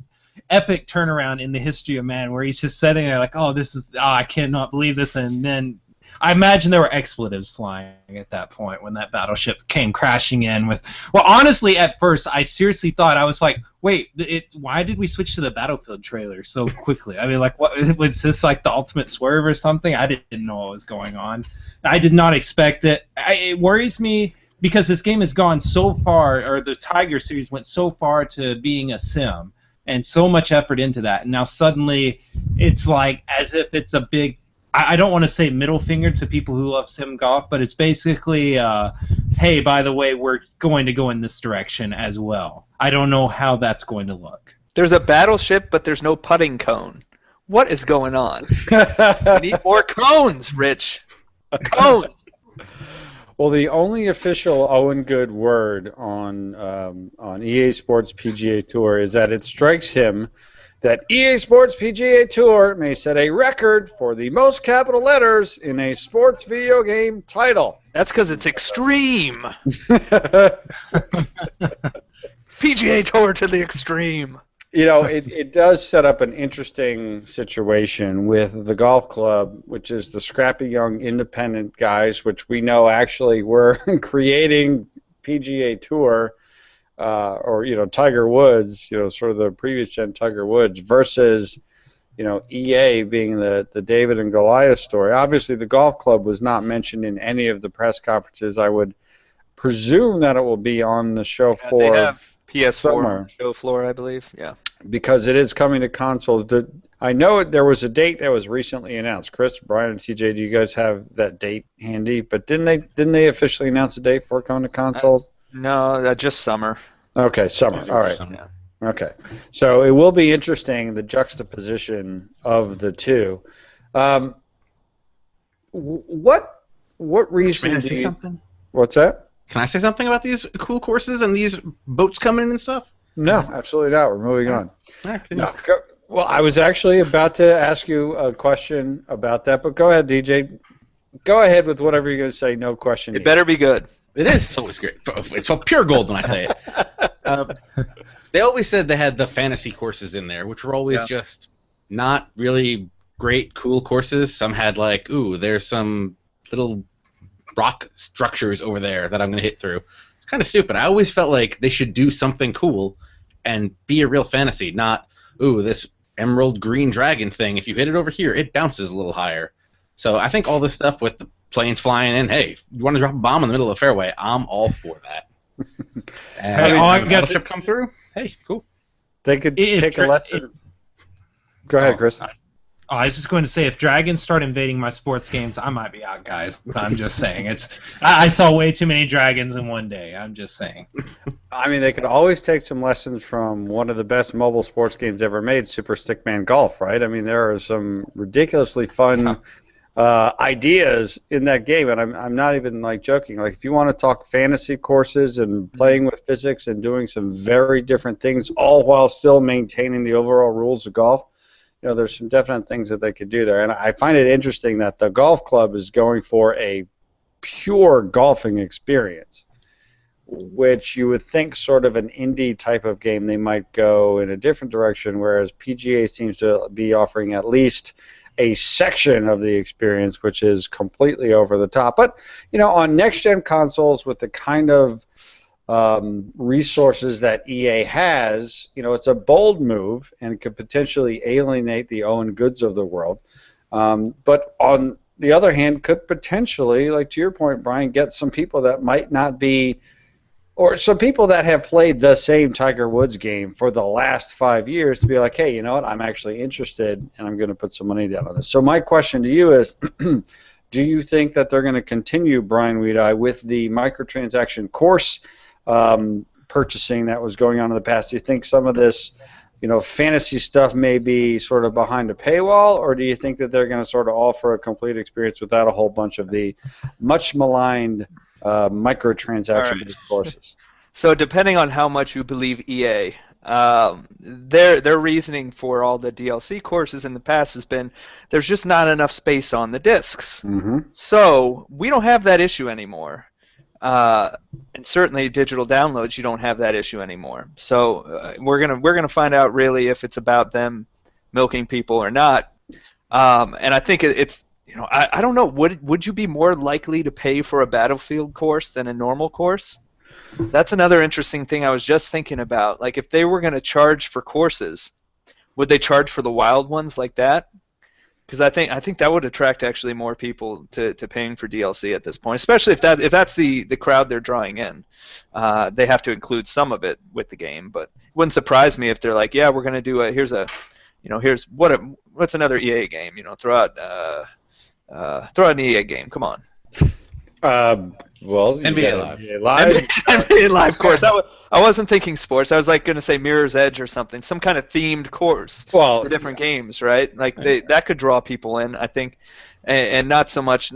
epic turnaround in the history of man, where he's just sitting there I cannot believe this, and then I imagine there were expletives flying at that point when that battleship came crashing in with. Well, honestly, at first I seriously thought, I was like, wait, why did we switch to the Battlefield trailer so quickly? What was this, the ultimate swerve or something? I didn't know what was going on. I did not expect it. It worries me, because this game has gone so far, or the Tiger series went so far to being a sim, and so much effort into that, and now suddenly it's as if it's a big I don't want to say middle finger to people who love sim golf, but it's basically, hey, by the way, we're going to go in this direction as well. I don't know how that's going to look. There's a battleship, but there's no putting cone. What is going on? We need more cones, Rich. Cones. Well, the only official Owen Good word on EA Sports PGA Tour is that it strikes him that EA Sports PGA Tour may set a record for the most capital letters in a sports video game title. That's because it's extreme. PGA Tour to the extreme. You know, it does set up an interesting situation with the golf club, which is the scrappy young independent guys, which we know actually were creating PGA Tour, or, you know, Tiger Woods, you know, sort of the previous gen Tiger Woods, versus, you know, EA being the David and Goliath story. Obviously, the golf club was not mentioned in any of the press conferences. I would presume that it will be on the show floor. They have PS4 somewhere. show floor, I believe. Yeah. Because it is coming to consoles. I know there was a date that was recently announced. Chris, Brian, and TJ, do you guys have that date handy? But didn't they officially announce a date for it coming to consoles? No, just summer. Okay, summer. All right. Summer. Okay. So it will be interesting, the juxtaposition of the two. What reason Can I do say you... something? What's that? Can I say something about these cool courses and these boats coming in and stuff? No, absolutely not. We're moving on. All right, No, well, I was actually about to ask you a question about that, but go ahead, DJ. Go ahead with whatever you're going to say. No question. It better be good. It is always great. It's all pure gold when I say it. They always said they had the fantasy courses in there, which were always just not really great, cool courses. Some had like, ooh, there's some little rock structures over there that I'm going to hit through. It's kind of stupid. I always felt like they should do something cool and be a real fantasy, not, ooh, this emerald green dragon thing. If you hit it over here, it bounces a little higher. So I think all this stuff with the planes flying in, hey, if you want to drop a bomb in the middle of the fairway, I'm all for that. And Hey, all I have a got battleship come through? Hey, cool. They could It- take a it- lesson. Go ahead, Chris. I was just going to say, if dragons start invading my sports games, I might be out, guys. I'm just saying. I saw way too many dragons in one day. I'm just saying. I mean, they could always take some lessons from one of the best mobile sports games ever made, Super Stickman Golf, right? I mean, there are some ridiculously fun ideas in that game, and I'm not even like joking. Like, if you want to talk fantasy courses and playing with physics and doing some very different things, all while still maintaining the overall rules of golf, you know, there's some definite things that they could do there. And I find it interesting that the golf club is going for a pure golfing experience, which you would think sort of an indie type of game they might go in a different direction, whereas PGA seems to be offering at least a section of the experience which is completely over the top. But, you know, on next-gen consoles with the kind of resources that EA has, you know, it's a bold move and could potentially alienate the Owen Goods of the world. But on the other hand, could potentially, like to your point, Brian, get some people that might not be, or some people that have played the same Tiger Woods game for the last 5 years to be like, hey, you know what, I'm actually interested and I'm going to put some money down on this. So my question to you is, do you think that they're going to continue, Brian Weedeye, with the microtransaction course purchasing that was going on in the past? Do you think some of this, you know, fantasy stuff may be sort of behind a paywall, or do you think that they're going to sort of offer a complete experience without a whole bunch of the much maligned microtransaction-based courses? So depending on how much you believe EA, their reasoning for all the DLC courses in the past has been there's just not enough space on the discs. Mm-hmm. So we don't have that issue anymore. And certainly digital downloads, you don't have that issue anymore. So we're gonna find out really if it's about them milking people or not. And I think it's, you know, I don't know. Would you be more likely to pay for a Battlefield course than a normal course? That's another interesting thing I was just thinking about. Like, if they were going to charge for courses, would they charge for the wild ones like that? Because I think that would attract actually more people to paying for DLC at this point, especially if that's the crowd they're drawing in. They have to include some of it with the game, but it wouldn't surprise me if they're like, yeah, we're going to do what's another EA game? You know, throw out Throw out an EA game. Come on. Well, NBA Live. NBA Live. NBA Live course. I wasn't thinking sports. I was like going to say Mirror's Edge or something. Some kind of themed course for different games, right? Like that could draw people in, I think, and not so much in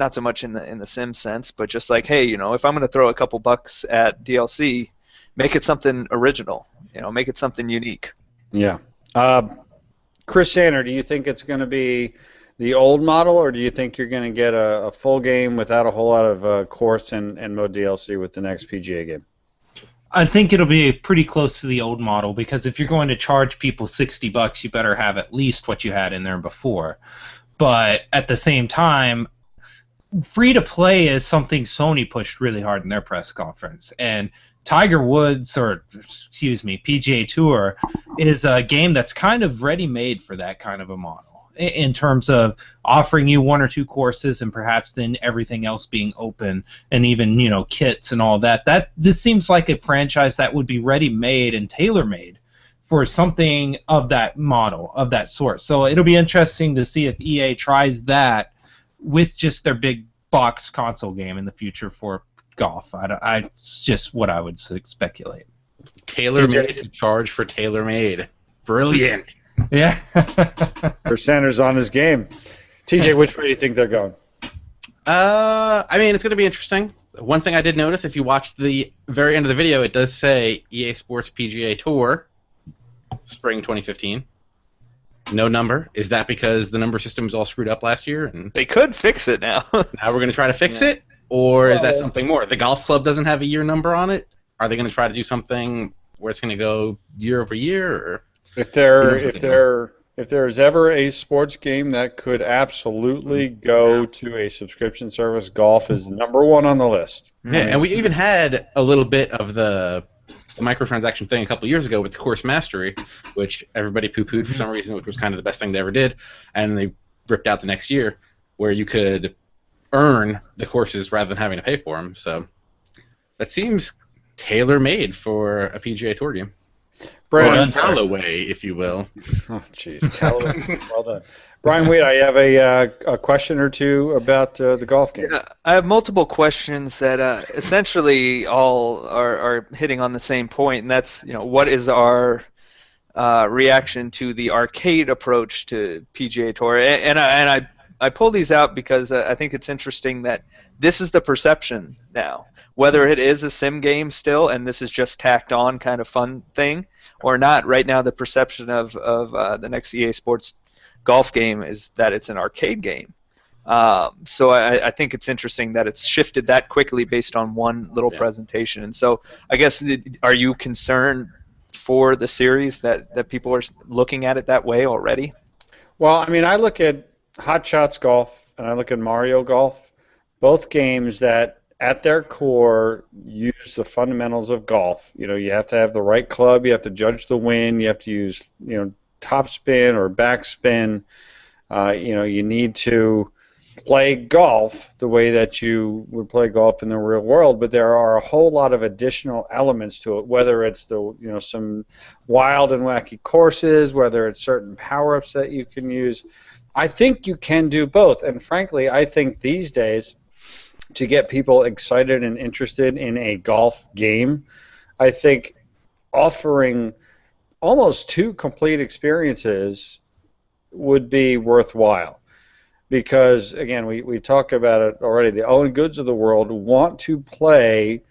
the sim sense, but just like, hey, if I'm going to throw a couple bucks at DLC, make it something original. Make it something unique. Yeah. Chris Sander, do you think it's going to be the old model, or do you think you're going to get a full game without a whole lot of course and mode DLC with the next PGA game? I think it'll be pretty close to the old model, because if you're going to charge people $60, you better have at least what you had in there before. But at the same time, free-to-play is something Sony pushed really hard in their press conference. And PGA Tour is a game that's kind of ready-made for that kind of a model, in terms of offering you one or two courses and perhaps then everything else being open, and even kits and all that. This seems like a franchise that would be ready-made and tailor-made for something of that model, of that sort. So it'll be interesting to see if EA tries that with just their big box console game in the future for golf. It's just what I would speculate. Tailor-made to charge for tailor-made. Brilliant. Yeah. Chris Sanders on his game. TJ, which way do you think they're going? It's going to be interesting. One thing I did notice, if you watch the very end of the video, it does say EA Sports PGA Tour, Spring 2015. No number. Is that because the number system was all screwed up last year? And they could fix it now. now we're going to try to fix it? Or is that something more? The golf club doesn't have a year number on it? Are they going to try to do something where it's going to go year over year? Or if there's ever a sports game that could absolutely go to a subscription service, golf is number one on the list. Yeah, and we even had a little bit of the microtransaction thing a couple years ago with the Course Mastery, which everybody poo-pooed for some reason, which was kind of the best thing they ever did, and they ripped out the next year, where you could earn the courses rather than having to pay for them. So that seems tailor-made for a PGA Tour game. Brian Callaway, if you will. Oh, jeez, Callaway. Well done. Brian Wade, I have a question or two about the golf game. Yeah, I have multiple questions that essentially all are hitting on the same point, and that's what is our reaction to the arcade approach to PGA Tour, and I pull these out because I think it's interesting that this is the perception now, whether it is a sim game still, and this is just tacked on kind of fun thing, or not. Right now, the perception of the next EA Sports golf game is that it's an arcade game. So I think it's interesting that it's shifted that quickly based on one little presentation. And so I guess, are you concerned for the series that people are looking at it that way already? Well, I look at Hot Shots Golf and I look at Mario Golf, both games that at their core use the fundamentals of golf. You have to have the right club, you have to judge the wind, you have to use top spin or back spin. You need to play golf the way that you would play golf in the real world, but there are a whole lot of additional elements to it, whether it's some wild and wacky courses, whether it's certain power-ups that you can use. I think you can do both, and frankly, I think these days, to get people excited and interested in a golf game, I think offering almost two complete experiences would be worthwhile. Because, again, we talked about it already, the Owen Goods of the world want to play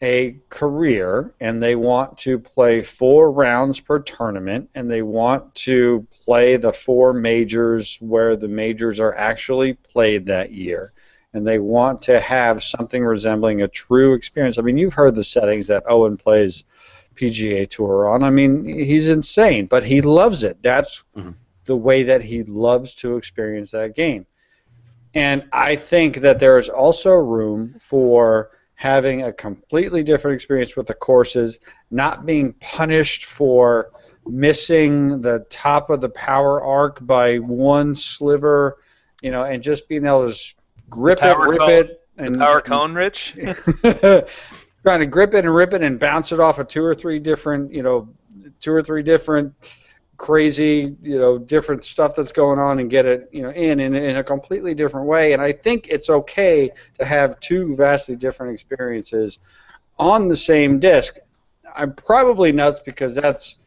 a career, and they want to play 4 rounds per tournament, and they want to play the 4 majors where the majors are actually played that year. And they want to have something resembling a true experience. You've heard the settings that Owen plays PGA Tour on. He's insane, but he loves it. That's the way that he loves to experience that game. And I think that there is also room for having a completely different experience with the courses, not being punished for missing the top of the power arc by one sliver, and just being able to grip it, rip it, and the power cone, Rich. Trying to grip it and rip it and bounce it off of two or three different crazy, different stuff that's going on and get it, in a completely different way. And I think it's okay to have two vastly different experiences on the same disc. I'm probably nuts because that's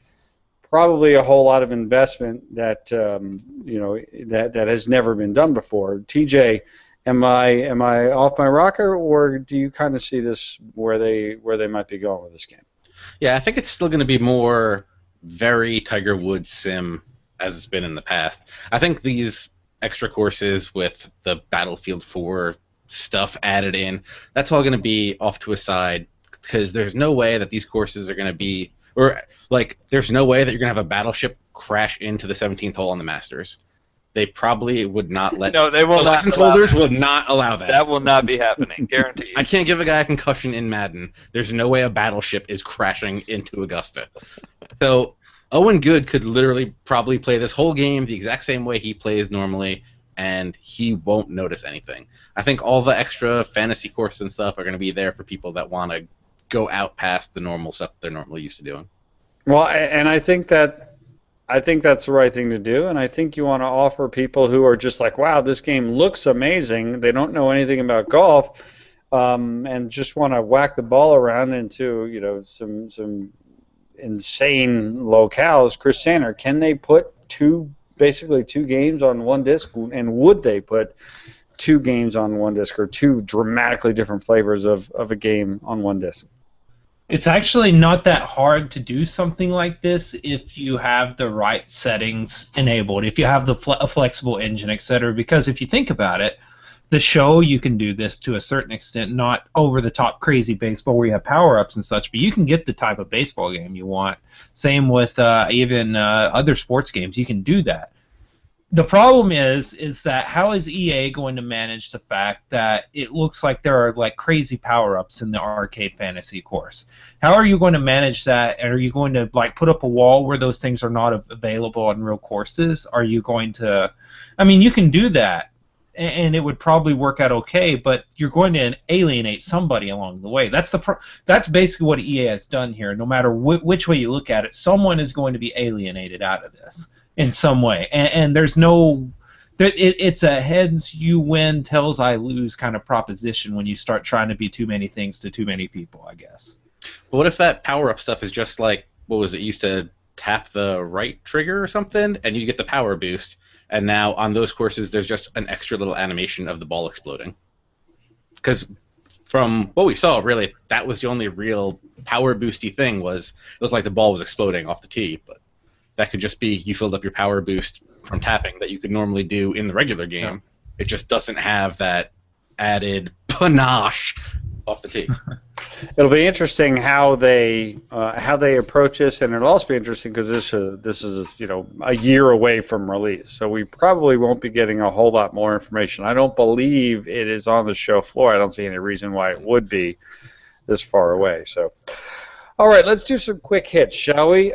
probably a whole lot of investment that that has never been done before. TJ, am I off my rocker, or do you kind of see this where they might be going with this game? Yeah, I think it's still going to be more very Tiger Woods sim as it's been in the past. I think these extra courses with the Battlefield 4 stuff added in, that's all going to be off to a side because there's no way that these courses are going to be, or like there's no way that you're going to have a battleship crash into the 17th hole on the Masters. They probably would not let. No, they will the not. License holders will not allow that. That will not be happening, guaranteed. I can't give a guy a concussion in Madden. There's no way a battleship is crashing into Augusta. So Owen Good could literally probably play this whole game the exact same way he plays normally, and he won't notice anything. I think all the extra fantasy courses and stuff are going to be there for people that want to go out past the normal stuff they're normally used to doing. Well, and I think that's the right thing to do, and I think you want to offer people who are just like, wow, this game looks amazing. They don't know anything about golf, and just want to whack the ball around into some insane locales. Chris Sander, can they put basically two games on one disc, and would they put two games on one disc, or two dramatically different flavors of a game on one disc? It's actually not that hard to do something like this if you have the right settings enabled, if you have a flexible engine, etc. Because if you think about it, the show, you can do this to a certain extent, not over-the-top crazy baseball where you have power-ups and such, but you can get the type of baseball game you want. Same with even other sports games. You can do that. The problem is that how is EA going to manage the fact that it looks like there are like crazy power-ups in the arcade fantasy course? How are you going to manage that? And are you going to like put up a wall where those things are not available on real courses? Are you going to? I mean, you can do that, and it would probably work out okay. But you're going to alienate somebody along the way. That's basically what EA has done here. No matter which way you look at it, someone is going to be alienated out of this in some way, and there's no, it's a heads you win, tails I lose kind of proposition when you start trying to be too many things to too many people, I guess. But what if that power-up stuff is just like, what was it, used to tap the right trigger or something, and you get the power boost, and now on those courses there's just an extra little animation of the ball exploding? Because from what we saw, really, that was the only real power boosty thing, was it looked like the ball was exploding off the tee, but that could just be you filled up your power boost from tapping that you could normally do in the regular game. Yeah. It just doesn't have that added panache off the tee. It'll be interesting how they approach this, and it'll also be interesting because this is a year away from release, so we probably won't be getting a whole lot more information. I don't believe it is on the show floor. I don't see any reason why it would be this far away. So, all right, let's do some quick hits, shall we?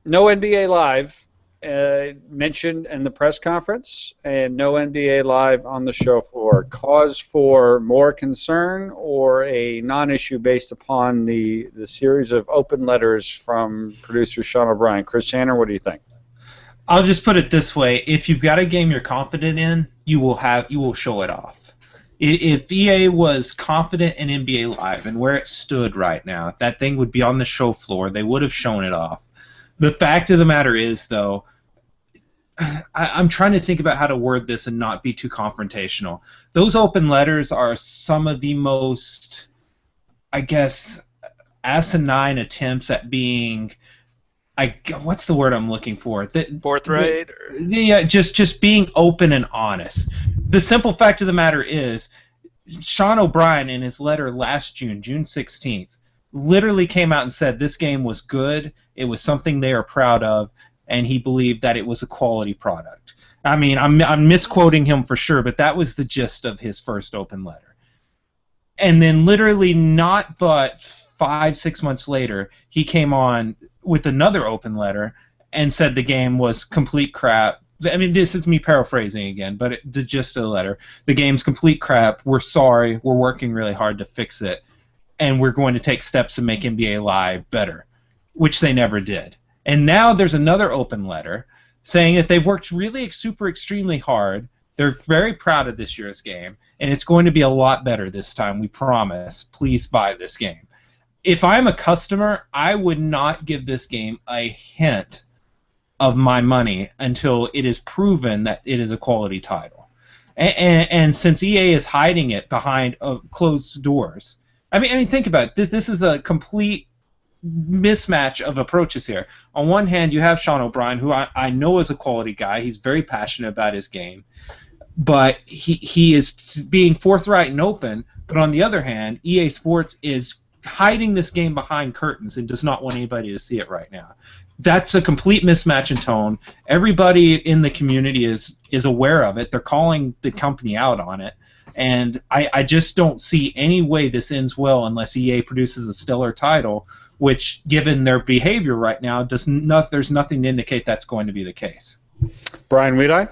No NBA Live mentioned in the press conference, and no NBA Live on the show floor. Cause for more concern, or a non-issue based upon the series of open letters from producer Sean O'Brien? Chris Sander, what do you think? I'll just put it this way: if you've got a game you're confident in, you will show it off. If EA was confident in NBA Live and where it stood right now, if that thing would be on the show floor, they would have shown it off. The fact of the matter is, though, I'm trying to think about how to word this and not be too confrontational. Those open letters are some of the most, I guess, asinine attempts at being, what's the word I'm looking for? Forthright? Yeah, just being open and honest. The simple fact of the matter is, Sean O'Brien, in his letter last June 16th, literally came out and said this game was good, it was something they are proud of, and he believed that it was a quality product. I mean, I'm misquoting him for sure, but that was the gist of his first open letter. And then literally not but 5-6 months later, he came on with another open letter and said the game was complete crap. I mean, this is me paraphrasing again, but the gist of the letter, the game's complete crap, we're sorry, we're working really hard to fix it, and we're going to take steps to make NBA Live better, which they never did. And now there's another open letter saying that they've worked really extremely hard. They're very proud of this year's game, and it's going to be a lot better this time, we promise. Please buy this game. If I'm a customer, I would not give this game a hint of my money until it is proven that it is a quality title. And since EA is hiding it behind closed doors, I mean, think about it. This is a complete mismatch of approaches here. On one hand, you have Sean O'Brien, who I know is a quality guy. He's very passionate about his game, but he is being forthright and open. But on the other hand, EA Sports is hiding this game behind curtains and does not want anybody to see it right now. That's a complete mismatch in tone. Everybody in the community is aware of it. They're calling the company out on it. And I just don't see any way this ends well unless EA produces a stellar title, which, given their behavior right now, there's nothing to indicate that's going to be the case. Brian Weedeye?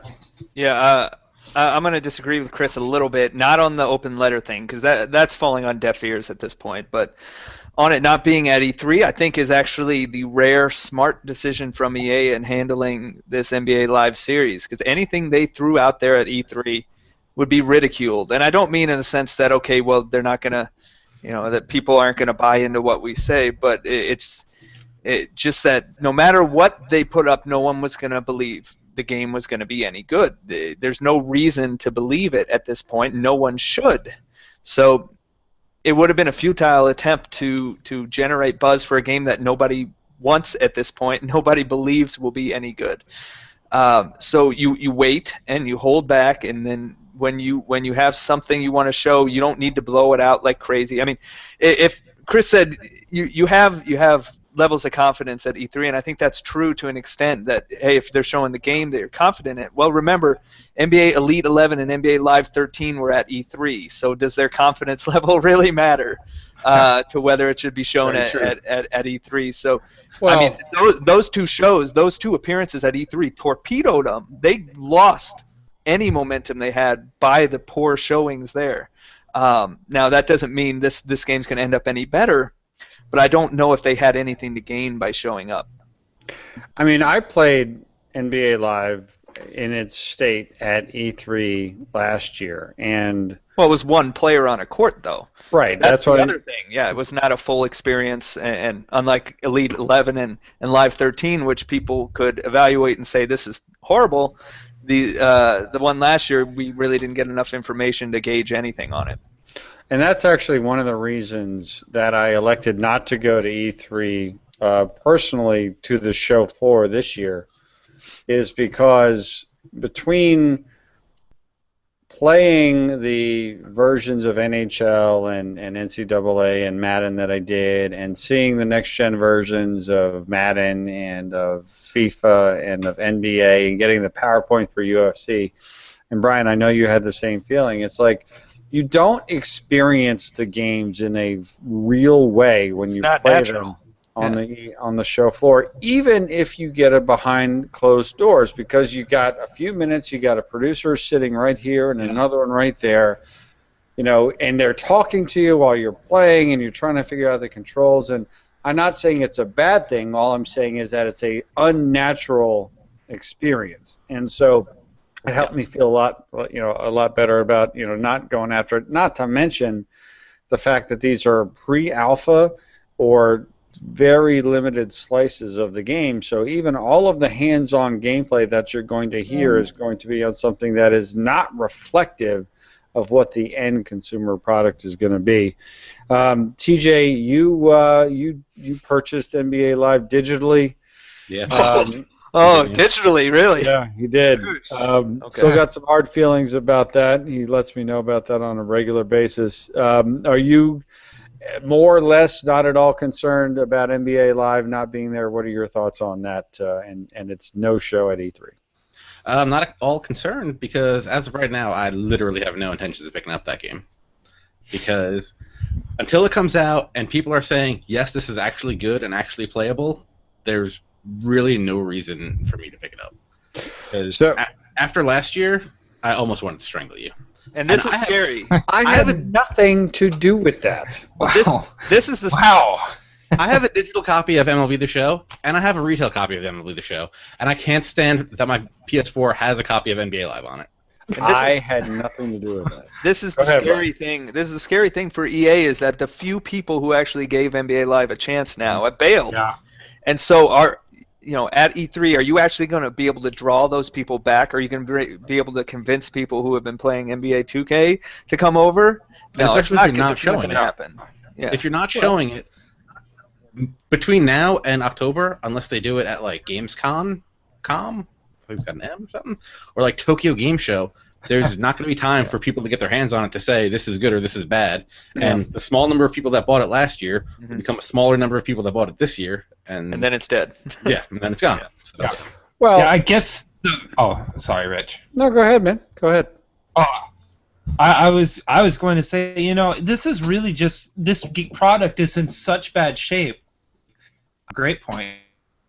Yeah, I'm going to disagree with Chris a little bit, not on the open letter thing, because that's falling on deaf ears at this point, but on it not being at E3, I think is actually the rare smart decision from EA in handling this NBA Live series, because anything they threw out there at E3 would be ridiculed. And I don't mean in the sense that, okay, well, they're not going to, that people aren't going to buy into what we say, but it's just that no matter what they put up, no one was going to believe the game was going to be any good. There's no reason to believe it at this point. No one should. So it would have been a futile attempt to generate buzz for a game that nobody wants at this point, nobody believes will be any good. So you wait and you hold back, and then when you have something you want to show, you don't need to blow it out like crazy. I mean, if Chris said you have levels of confidence at E3, and I think that's true to an extent, that, hey, if they're showing the game that you're confident in it. Well, remember, NBA Elite 11 and NBA Live 13 were at E3, so does their confidence level really matter to whether it should be shown at E3? So, well, I mean, those two shows, those two appearances at E3 torpedoed them. They lost any momentum they had by the poor showings there. Now, that doesn't mean this game's going to end up any better, but I don't know if they had anything to gain by showing up. I mean, I played NBA Live in its state at E3 last year, and well, it was one player on a court, though. Right. That's the other thing. Yeah, it was not a full experience, and unlike Elite 11 and Live 13, which people could evaluate and say this is horrible, the one last year we really didn't get enough information to gauge anything on it. And that's actually one of the reasons that I elected not to go to E3 personally to the show floor this year, is because between playing the versions of NHL and NCAA and Madden that I did, and seeing the next-gen versions of Madden and of FIFA and of NBA, and getting the PowerPoint for UFC, and Brian, I know you had the same feeling. It's like, you don't experience the games in a real way when you play them on the show floor, even if you get it behind closed doors, because you got a few minutes, you got a producer sitting right here and another one right there, and they're talking to you while you're playing, and you're trying to figure out the controls. And I'm not saying it's a bad thing. All I'm saying is that it's a unnatural experience, and so it helped me feel a lot better about not going after it. Not to mention the fact that these are pre-alpha or very limited slices of the game. So even all of the hands-on gameplay that you're going to hear is going to be on something that is not reflective of what the end consumer product is going to be. TJ, you purchased NBA Live digitally. Yeah. Digitally, really? Yeah, he did. Still got some hard feelings about that. He lets me know about that on a regular basis. Are you more or less not at all concerned about NBA Live not being there? What are your thoughts on that and its no-show at E3? I'm not at all concerned, because as of right now, I literally have no intentions of picking up that game. Because until it comes out and people are saying, yes, this is actually good and actually playable, there's really no reason for me to pick it up. Because after last year, I almost wanted to strangle you. And this is scary. I have nothing to do with that. Wow. This is the wow. I have a digital copy of MLB The Show, and I have a retail copy of MLB The Show, and I can't stand that my PS4 has a copy of NBA Live on it. I had nothing to do with that. This is Go the ahead, scary thing. This is the scary thing for EA is that the few people who actually gave NBA Live a chance now have bailed. Yeah. And so at E3, are you actually going to be able to draw those people back? Are you going to be able to convince people who have been playing NBA 2K to come over? No, especially it's if you're not not showing going it. to happen. Yeah. If you're not showing it between now and October, unless they do it at like Gamescom, I think it's got an M or something, or like Tokyo Game Show, there's not going to be time for people to get their hands on it to say this is good or this is bad. And the small number of people that bought it last year will become a smaller number of people that bought it this year, and then it's dead. yeah, and then it's gone. So, Yeah. Well, Yeah, I guess. Oh, sorry, Rich. no, go ahead, man. Go ahead. Oh, I was going to say, this is really just this product is in such bad shape. Great point.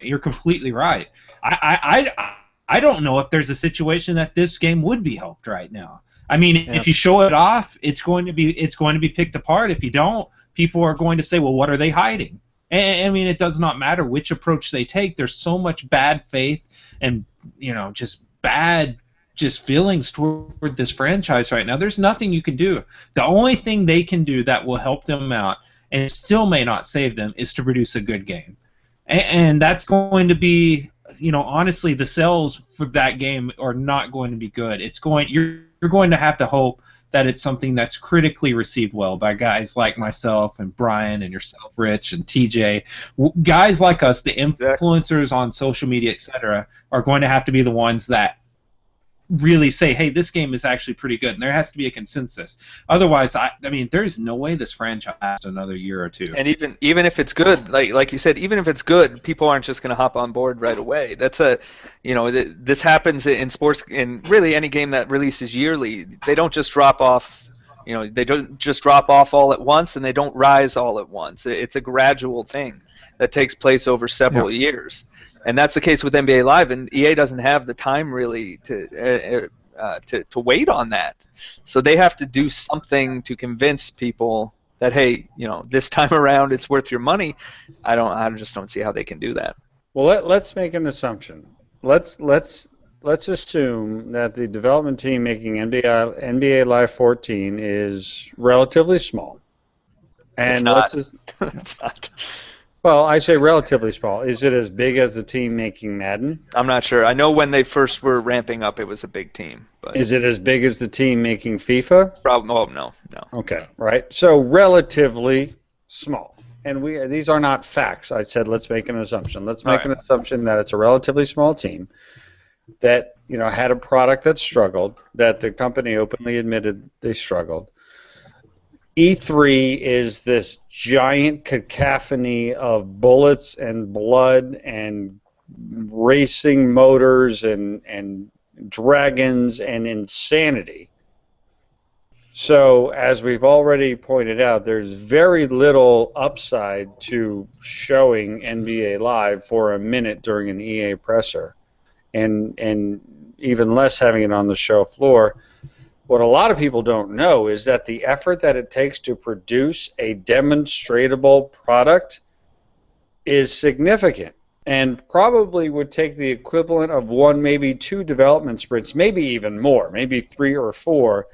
You're completely right. I don't know if there's a situation that this game would be helped right now. I mean, if you show it off, it's going to be picked apart. If you don't, people are going to say, well, what are they hiding? And I mean, it does not matter which approach they take. There's so much bad faith and just bad feelings toward this franchise right now. There's nothing you can do. The only thing they can do that will help them out, and it still may not save them, is to produce a good game. And that's going to be, honestly, the sales for that game are not going to be good. You're going to have to hope that it's something that's critically received well by guys like myself and Brian and yourself, Rich, and TJ. Guys like us, the influencers on social media, etc., are going to have to be the ones that really say, hey, this game is actually pretty good, and there has to be a consensus. Otherwise, I mean, there's no way this franchise lasts another year or two. And even if it's good, like you said, even if it's good, people aren't just going to hop on board right away. That's this happens in sports, in really any game that releases yearly. They don't just drop off. They don't just drop off all at once, and they don't rise all at once. It's a gradual thing that takes place over several years. And that's the case with NBA Live, and EA doesn't have the time really to wait on that. So they have to do something to convince people that, hey, this time around it's worth your money. I just don't see how they can do that. Well, let's make an assumption. Let's assume that the development team making NBA Live 14 is relatively small. And it's not. It's not. Well, I say relatively small. Is it as big as the team making Madden? I'm not sure. I know when they first were ramping up, it was a big team. But is it as big as the team making FIFA? No. Okay, right. So relatively small. And these are not facts. I said let's make an assumption. Let's make an assumption that it's a relatively small team that had a product that struggled, that the company openly admitted they struggled. E3 is this giant cacophony of bullets and blood and racing motors and dragons and insanity. So, as we've already pointed out, there's very little upside to showing NBA Live for a minute during an EA presser, and even less having it on the show floor. What a lot of people don't know is that the effort that it takes to produce a demonstratable product is significant and probably would take the equivalent of 1, maybe 2 development sprints, maybe even more, maybe 3 or 4,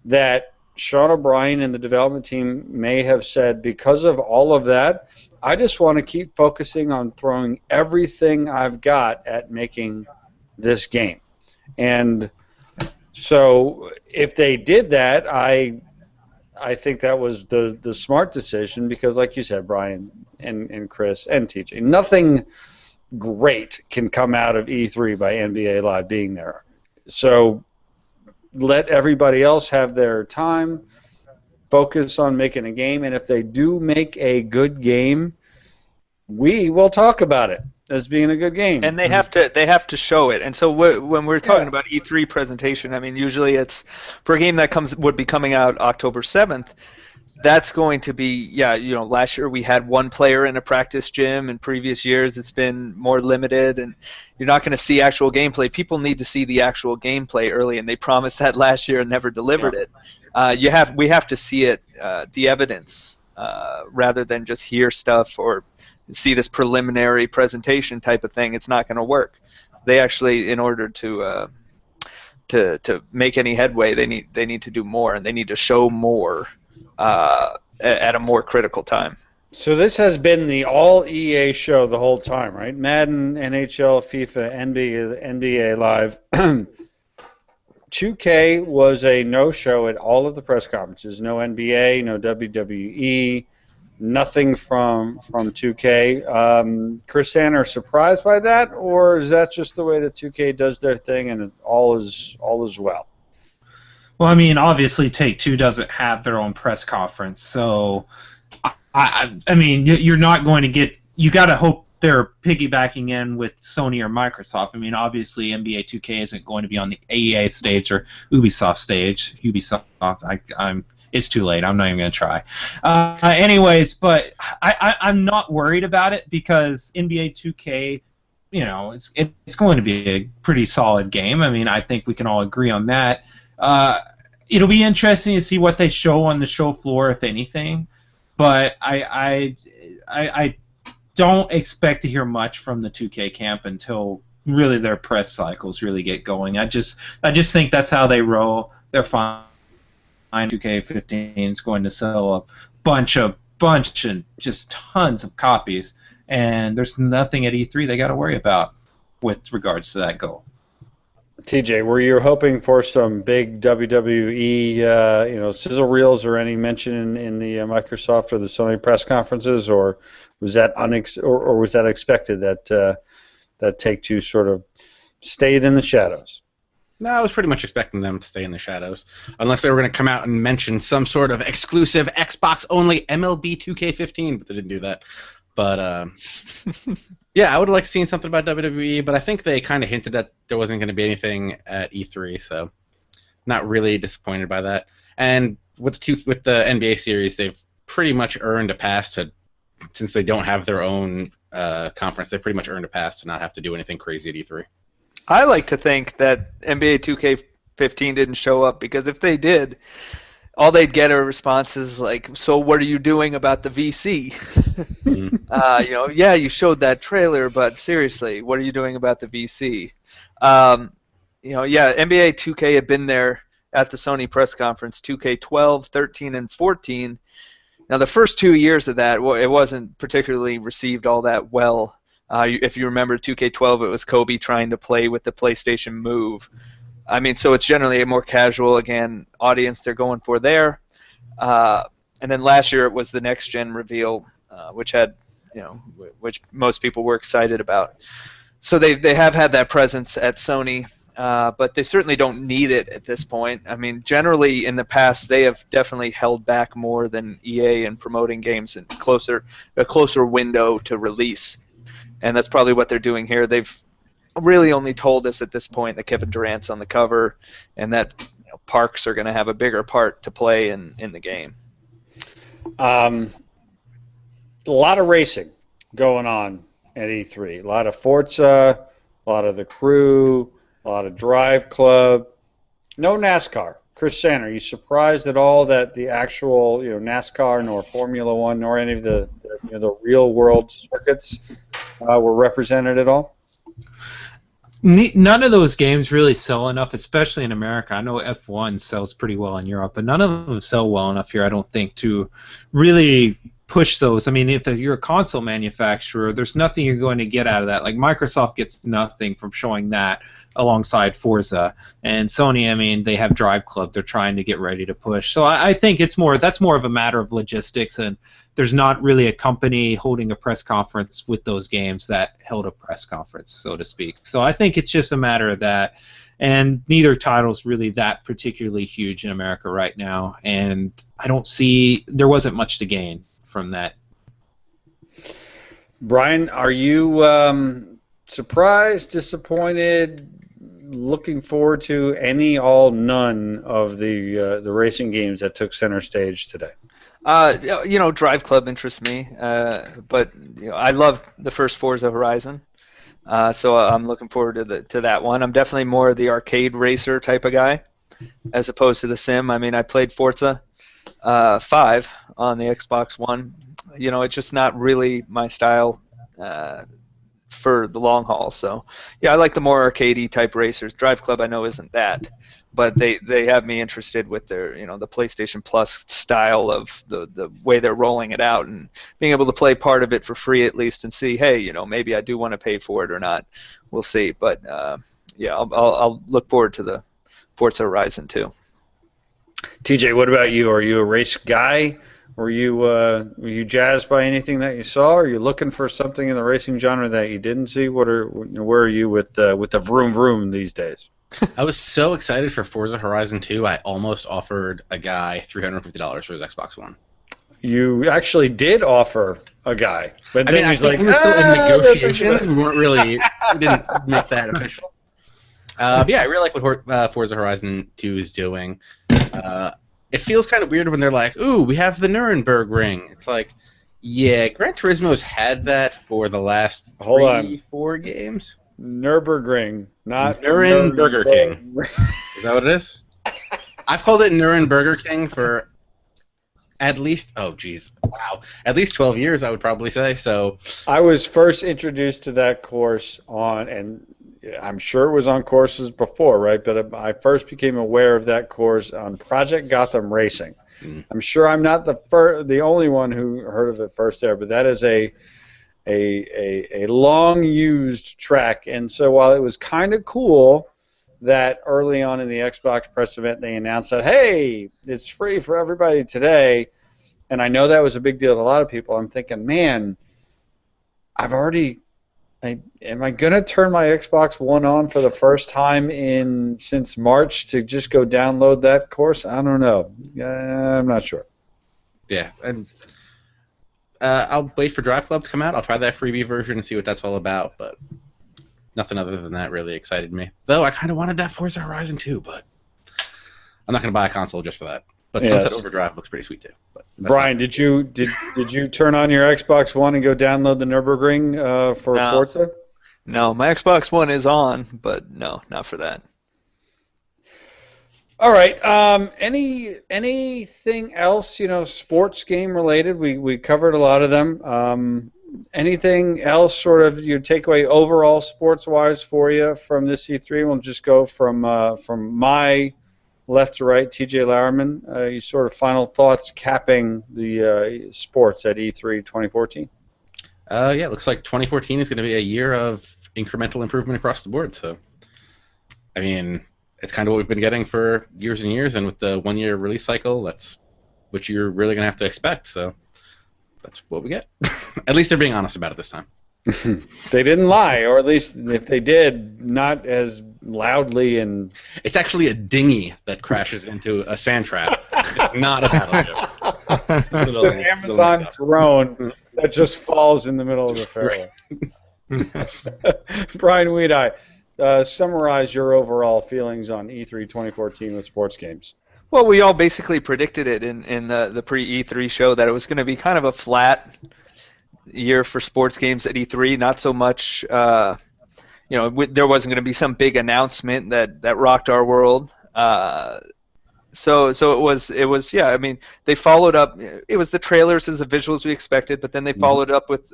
that Sean O'Brien and the development team may have said, because of all of that, I just want to keep focusing on throwing everything I've got at making this game. And so if they did that, I think that was the smart decision because, like you said, Brian and Chris and TJ, nothing great can come out of E3 by NBA Live being there. So let everybody else have their time, focus on making a game, and if they do make a good game, we will talk about it as being a good game. And they have to show it. And so when we're talking about E3 presentation, I mean, usually it's for a game that would be coming out October 7th. That's going to be, last year we had 1 player in a practice gym. In previous years it's been more limited, and you're not going to see actual gameplay. People need to see the actual gameplay early, and they promised that last year and never delivered it. We have to see it, the evidence, rather than just hear stuff or see this preliminary presentation type of thing, it's not going to work. They actually, in order to make any headway, they need to do more, and they need to show more at a more critical time. So this has been the all EA show the whole time, right? Madden, NHL, FIFA, NBA Live. 2K was a no-show at all of the press conferences. No NBA, no WWE, nothing from 2K. Chris Sanner, surprised by that, or is that just the way that 2K does their thing and all is well? Well, I mean, obviously Take-Two doesn't have their own press conference, so I mean, you're not going to get. You got to hope they're piggybacking in with Sony or Microsoft. I mean, obviously NBA 2K isn't going to be on the EA stage or Ubisoft stage. It's too late. I'm not even going to try. Anyways, but I'm not worried about it because NBA 2K, you know, it's going to be a pretty solid game. I mean, I think we can all agree on that. It'll be interesting to see what they show on the show floor, if anything. But I don't expect to hear much from the 2K camp until really their press cycles really get going. I just think that's how they roll. They're fine. 2K15 is going to sell a bunch and just tons of copies, and there's nothing at E3 they got to worry about with regards to that goal. TJ, were you hoping for some big WWE, sizzle reels or any mention in the Microsoft or the Sony press conferences, or was that was that expected that Take-Two sort of stayed in the shadows? No, I was pretty much expecting them to stay in the shadows, unless they were going to come out and mention some sort of exclusive Xbox-only MLB 2K15, but they didn't do that. But yeah, I would have liked seeing something about WWE, but I think they kind of hinted that there wasn't going to be anything at E3, so not really disappointed by that. And with the NBA series, they've pretty much earned a pass since they don't have their own conference. They pretty much earned a pass to not have to do anything crazy at E3. I like to think that NBA 2K15 didn't show up because if they did, all they'd get are responses like, "So what are you doing about the VC?" Yeah, you showed that trailer, but seriously, what are you doing about the VC? NBA 2K had been there at the Sony press conference, 2K12, 13, and 14. Now, the first 2 years of that, it wasn't particularly received all that well. If you remember 2K12, it was Kobe trying to play with the PlayStation Move. I mean, so it's generally a more casual, again, audience they're going for there. And then last year it was the next gen reveal, which most people were excited about. So they have had that presence at Sony, but they certainly don't need it at this point. I mean, generally in the past they have definitely held back more than EA in promoting games in a closer window to release, and that's probably what they're doing here. They've really only told us at this point that Kevin Durant's on the cover and that parks are going to have a bigger part to play in the game. A lot of racing going on at E3. A lot of Forza, a lot of the Crew, a lot of Drive Club. No NASCAR. Chris Sanner, are you surprised at all that the actual NASCAR nor Formula One nor any of the real world circuits were represented at all? None of those games really sell enough, especially in America. I know F1 sells pretty well in Europe, but none of them sell well enough here, I don't think, to really push those. I mean, if you're a console manufacturer, there's nothing you're going to get out of that. Like, Microsoft gets nothing from showing that alongside Forza. And Sony, I mean, they have Drive Club. They're trying to get ready to push. So I think that's more of a matter of logistics, and there's not really a company holding a press conference with those games that held a press conference, so to speak. So I think it's just a matter of that. And neither title's really that particularly huge in America right now. And there wasn't much to gain from that. Brian, are you surprised, disappointed, looking forward to none of the racing games that took center stage today? Drive Club interests me, but I love the first Forza Horizon, so I'm looking forward to that one. I'm definitely more of the arcade racer type of guy, as opposed to the sim. I mean, I played Forza 5 on the Xbox One, It's just not really my style for the long haul. So, yeah, I like the more arcadey type racers. Drive Club I know isn't that, but they have me interested with their the PlayStation Plus style of the way they're rolling it out and being able to play part of it for free at least and see, hey, maybe I do want to pay for it or not. We'll see. But yeah, I'll look forward to the Forza Horizon 2. TJ, what about you? Are you a race guy? Were you jazzed by anything that you saw? Are you looking for something in the racing genre that you didn't see? Where are you with the vroom vroom these days? I was so excited for Forza Horizon 2, I almost offered a guy $350 for his Xbox One. You actually did offer a guy, but then he's like, we were still in negotiations. We didn't make that official. But yeah, I really like what Forza Horizon 2 is doing. It feels kind of weird when they're like, ooh, we have the Nuremberg Ring. It's like, yeah, Gran Turismo's had that for the last 4 games. Nürburgring, not Nuremberg King. Is that what it is? I've called it Nuremberg King for at least, at least 12 years, I would probably say. So I was first introduced to that course and I'm sure it was on courses before, right? But I first became aware of that course on Project Gotham Racing. I'm sure I'm not the only one who heard of it first there, but that is a long used track. And so while it was kind of cool that early on in the Xbox press event they announced that, hey, it's free for everybody today, and I know that was a big deal to a lot of people, I'm thinking, man, am I going to turn my Xbox One on for the first time since March to just go download that course? I don't know. I'm not sure. Yeah, and I'll wait for Drive Club to come out. I'll try that freebie version and see what that's all about, but nothing other than that really excited me. Though I kind of wanted that Forza Horizon 2, but I'm not going to buy a console just for that. But Sunset Overdrive looks pretty sweet too. But Brian, did you turn on your Xbox One and go download the Nürburgring for Forza? No, my Xbox One is on, but no, not for that. All right. Anything else? Sports game related. We covered a lot of them. Anything else, sort of your takeaway overall sports wise for you from this E3? We'll just go from my left to right, TJ Lauerman, your sort of final thoughts capping the sports at E3 2014. Yeah, it looks like 2014 is going to be a year of incremental improvement across the board. So, I mean, it's kind of what we've been getting for years and years, and with the one-year release cycle, that's what you're really going to have to expect. So, that's what we get. At least they're being honest about it this time. They didn't lie, or at least if they did, not as loudly. And it's actually a dinghy that crashes into a sand trap. It's not a battleship. It's an Amazon drone that just falls in the middle of the fairway. Right. Brian Weedeye, summarize your overall feelings on E3 2014 with sports games. Well, we all basically predicted it in the pre-E3 show that it was going to be kind of a flat year for sports games at E3. Not so much, there wasn't going to be some big announcement that rocked our world. So it was yeah. I mean, they followed up. It was the trailers, it was the visuals we expected, but then they followed up with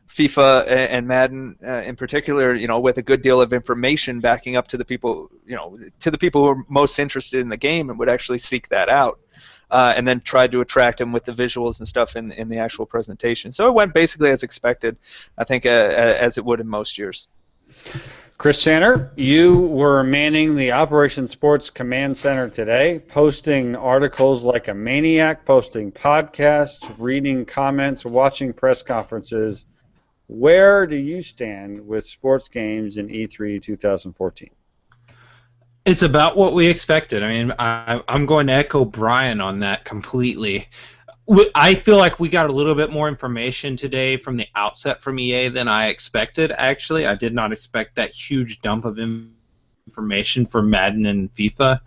FIFA and Madden in particular, with a good deal of information backing up to the people, to the people who are most interested in the game and would actually seek that out. And then tried to attract them with the visuals and stuff in the actual presentation. So it went basically as expected, I think, as it would in most years. Chris Sanner, you were manning the Operation Sports Command Center today, posting articles like a maniac, posting podcasts, reading comments, watching press conferences. Where do you stand with sports games in E3 2014? It's about what we expected. I mean, I'm going to echo Brian on that completely. I feel like we got a little bit more information today from the outset from EA than I expected, actually. I did not expect that huge dump of information for Madden and FIFA.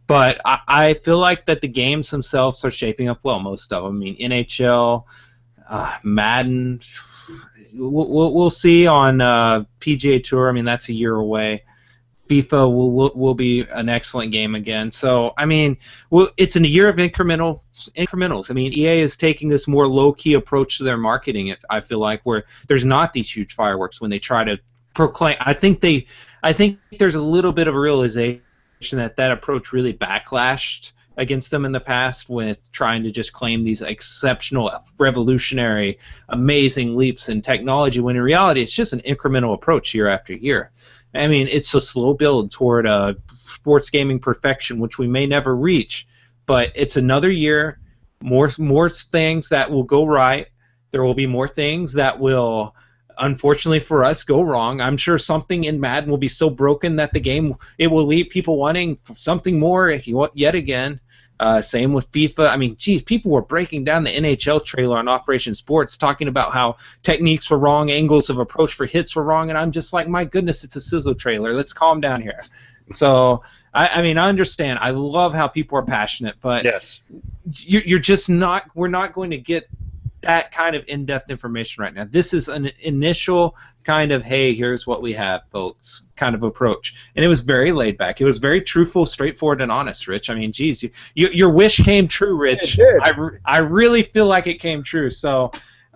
But I feel like that the games themselves are shaping up well, most of them. I mean, NHL, Madden, we'll see on PGA Tour. I mean, that's a year away. FIFA will be an excellent game again. So I mean, it's in a year of incrementals. I mean, EA is taking this more low-key approach to their marketing. I feel like where there's not these huge fireworks when they try to proclaim. I think there's a little bit of a realization that approach really backlashed against them in the past with trying to just claim these exceptional, revolutionary, amazing leaps in technology when in reality it's just an incremental approach year after year. I mean, it's a slow build toward sports gaming perfection, which we may never reach, but it's another year, more things that will go right. There will be more things that will, unfortunately for us, go wrong. I'm sure something in Madden will be so broken that the game, it will leave people wanting something more yet again. Same with FIFA. I mean, geez, people were breaking down the NHL trailer on Operation Sports, talking about how techniques were wrong, angles of approach for hits were wrong, and I'm just like, my goodness, it's a sizzle trailer. Let's calm down here. So, I mean, I understand. I love how people are passionate, but yes, you're just not. We're not going to get that kind of in-depth information right now. This is an initial kind of, hey, here's what we have, folks, kind of approach. And it was very laid back. It was very truthful, straightforward, and honest, Rich. I mean, geez, your wish came true, Rich. It did. I really feel like it came true. So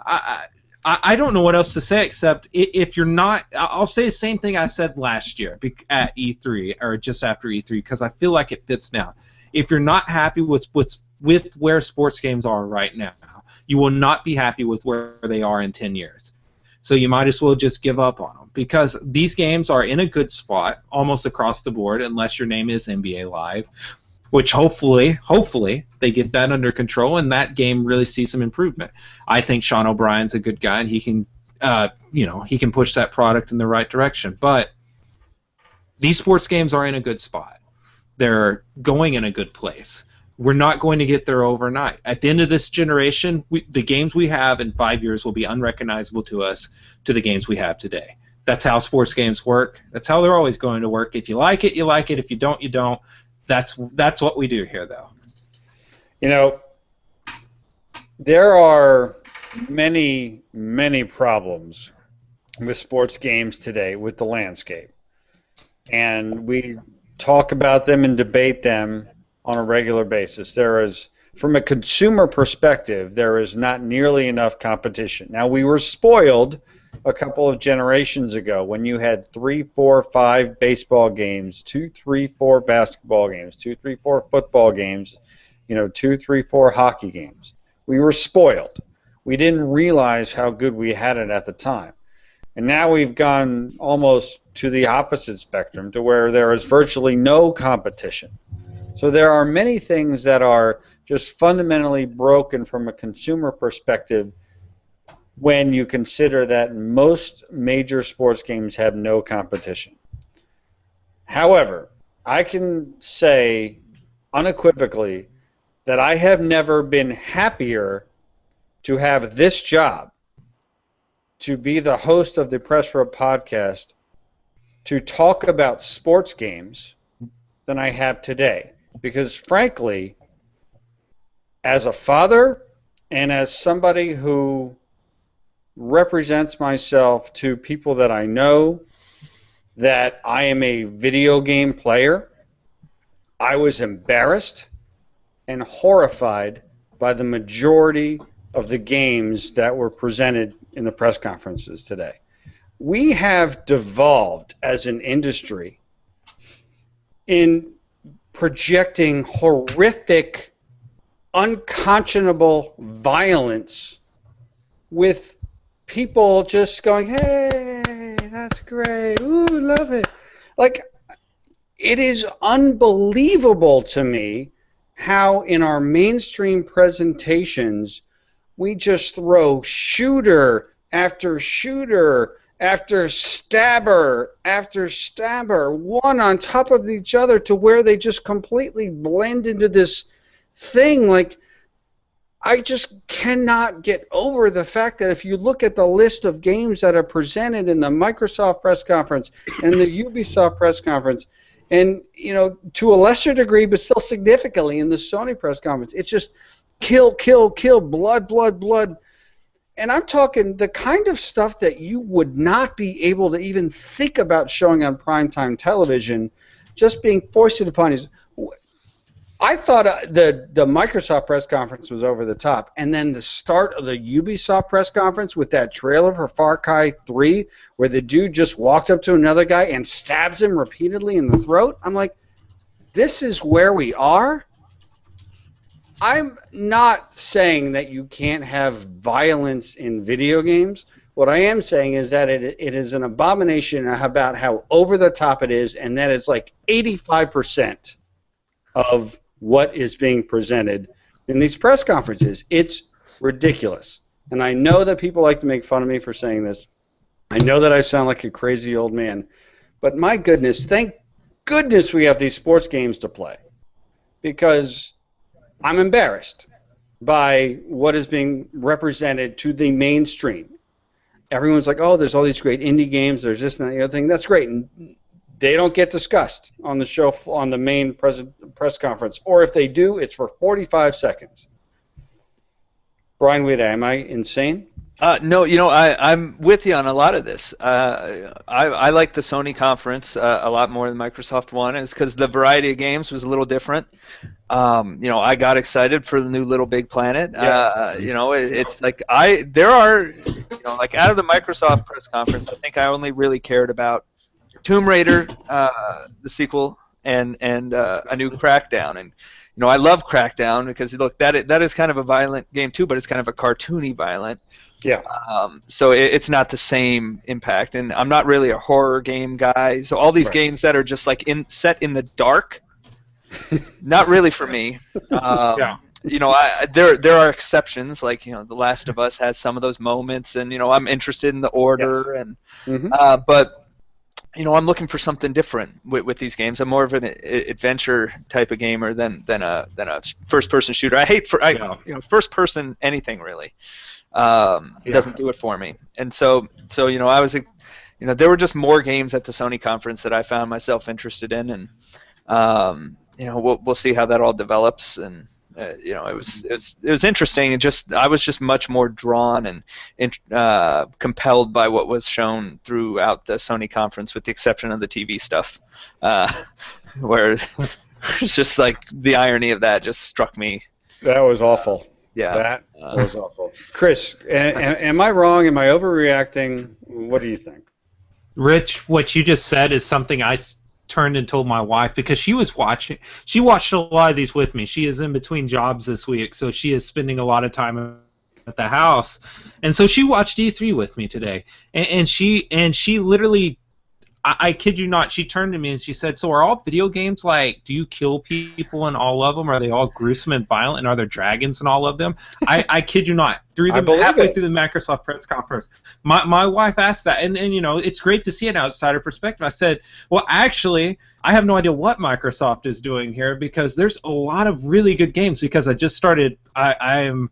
I don't know what else to say except if you're not, I'll say the same thing I said last year at E3 or just after E3 because I feel like it fits now. If you're not happy with where sports games are right now, you will not be happy with where they are in 10 years. So you might as well just give up on them because these games are in a good spot almost across the board unless your name is NBA Live, which hopefully they get that under control and that game really sees some improvement. I think Sean O'Brien's a good guy and he can he can push that product in the right direction. But these sports games are in a good spot. They're going in a good place. We're not going to get there overnight. At the end of this generation, the games we have in 5 years will be unrecognizable to us to the games we have today. That's how sports games work. That's how they're always going to work. If you like it, you like it. If you don't, you don't. That's what we do here, though. You know, there are many, many problems with sports games today with the landscape. And we talk about them and debate them on a regular basis. There is, from a consumer perspective, there is not nearly enough competition. Now, we were spoiled a couple of generations ago when you had 3, 4, 5 baseball games, 2, 3, 4 basketball games, 2, 3, 4 football games, 2, 3, 4 hockey games. We were spoiled. We didn't realize how good we had it at the time. And now we've gone almost to the opposite spectrum to where there is virtually no competition. So there are many things that are just fundamentally broken from a consumer perspective when you consider that most major sports games have no competition. However, I can say unequivocally that I have never been happier to have this job, to be the host of the Press Row podcast, to talk about sports games than I have today. Because frankly, as a father and as somebody who represents myself to people that I know that I am a video game player, I was embarrassed and horrified by the majority of the games that were presented in the press conferences today. We have devolved as an industry in projecting horrific, unconscionable violence with people just going, hey, that's great, ooh, love it. Like, it is unbelievable to me how in our mainstream presentations we just throw shooter after shooter after stabber, one on top of each other to where they just completely blend into this thing. Like, I just cannot get over the fact that if you look at the list of games that are presented in the Microsoft press conference and the Ubisoft press conference, and, to a lesser degree, but still significantly in the Sony press conference, it's just kill, kill, kill, blood, blood, blood. And I'm talking the kind of stuff that you would not be able to even think about showing on primetime television, just being foisted upon you. I thought the Microsoft press conference was over the top, and then the start of the Ubisoft press conference with that trailer for Far Cry 3, where the dude just walked up to another guy and stabs him repeatedly in the throat. I'm like, this is where we are? I'm not saying that you can't have violence in video games. What I am saying is that it is an abomination about how over the top it is, and that it's like 85% of what is being presented in these press conferences. It's ridiculous. And I know that people like to make fun of me for saying this. I know that I sound like a crazy old man. But my goodness, thank goodness we have these sports games to play. Because I'm embarrassed by what is being represented to the mainstream. Everyone's like, oh, there's all these great indie games, there's this and that, the other thing. That's great. And they don't get discussed on the show, on the main press conference. Or if they do, it's for 45 seconds. Brian Weeda, am I insane? No, I'm with you on a lot of this. I like the Sony conference a lot more than Microsoft one, is because the variety of games was a little different. I got excited for the new Little Big Planet. Yes. It's like there are, like out of the Microsoft press conference, I think I only really cared about Tomb Raider, the sequel, and a new Crackdown. And I love Crackdown because look, that is kind of a violent game too, but it's kind of a cartoony violent. Yeah. So it's not the same impact, and I'm not really a horror game guy. So all these games that are just like set in the dark, not really for me. Yeah. There are exceptions, like The Last of Us has some of those moments, and I'm interested in the order, and but I'm looking for something different with these games. I'm more of an adventure type of gamer than a first-person shooter. I hate first-person anything really. Doesn't do it for me. And so I was, there were just more games at the Sony conference that I found myself interested in, and we'll see how that all develops. And it was interesting. I was just much more drawn and compelled by what was shown throughout the Sony conference, with the exception of the TV stuff, where it's just like the irony of that just struck me. That was awful. Yeah, that was awful. Chris, am I wrong? Am I overreacting? What do you think? Rich, what you just said is something I turned and told my wife, because she watched a lot of these with me. She is in between jobs this week, so she is spending a lot of time at the house, and so she watched E3 with me today, and she literally, I kid you not, she turned to me and she said, so are all video games like, do you kill people in all of them? Are they all gruesome and violent? And are there dragons in all of them? I kid you not. Halfway through the Microsoft press conference, my wife asked that, and it's great to see an outsider perspective. I said, well, actually, I have no idea what Microsoft is doing here, because there's a lot of really good games, because I just started, I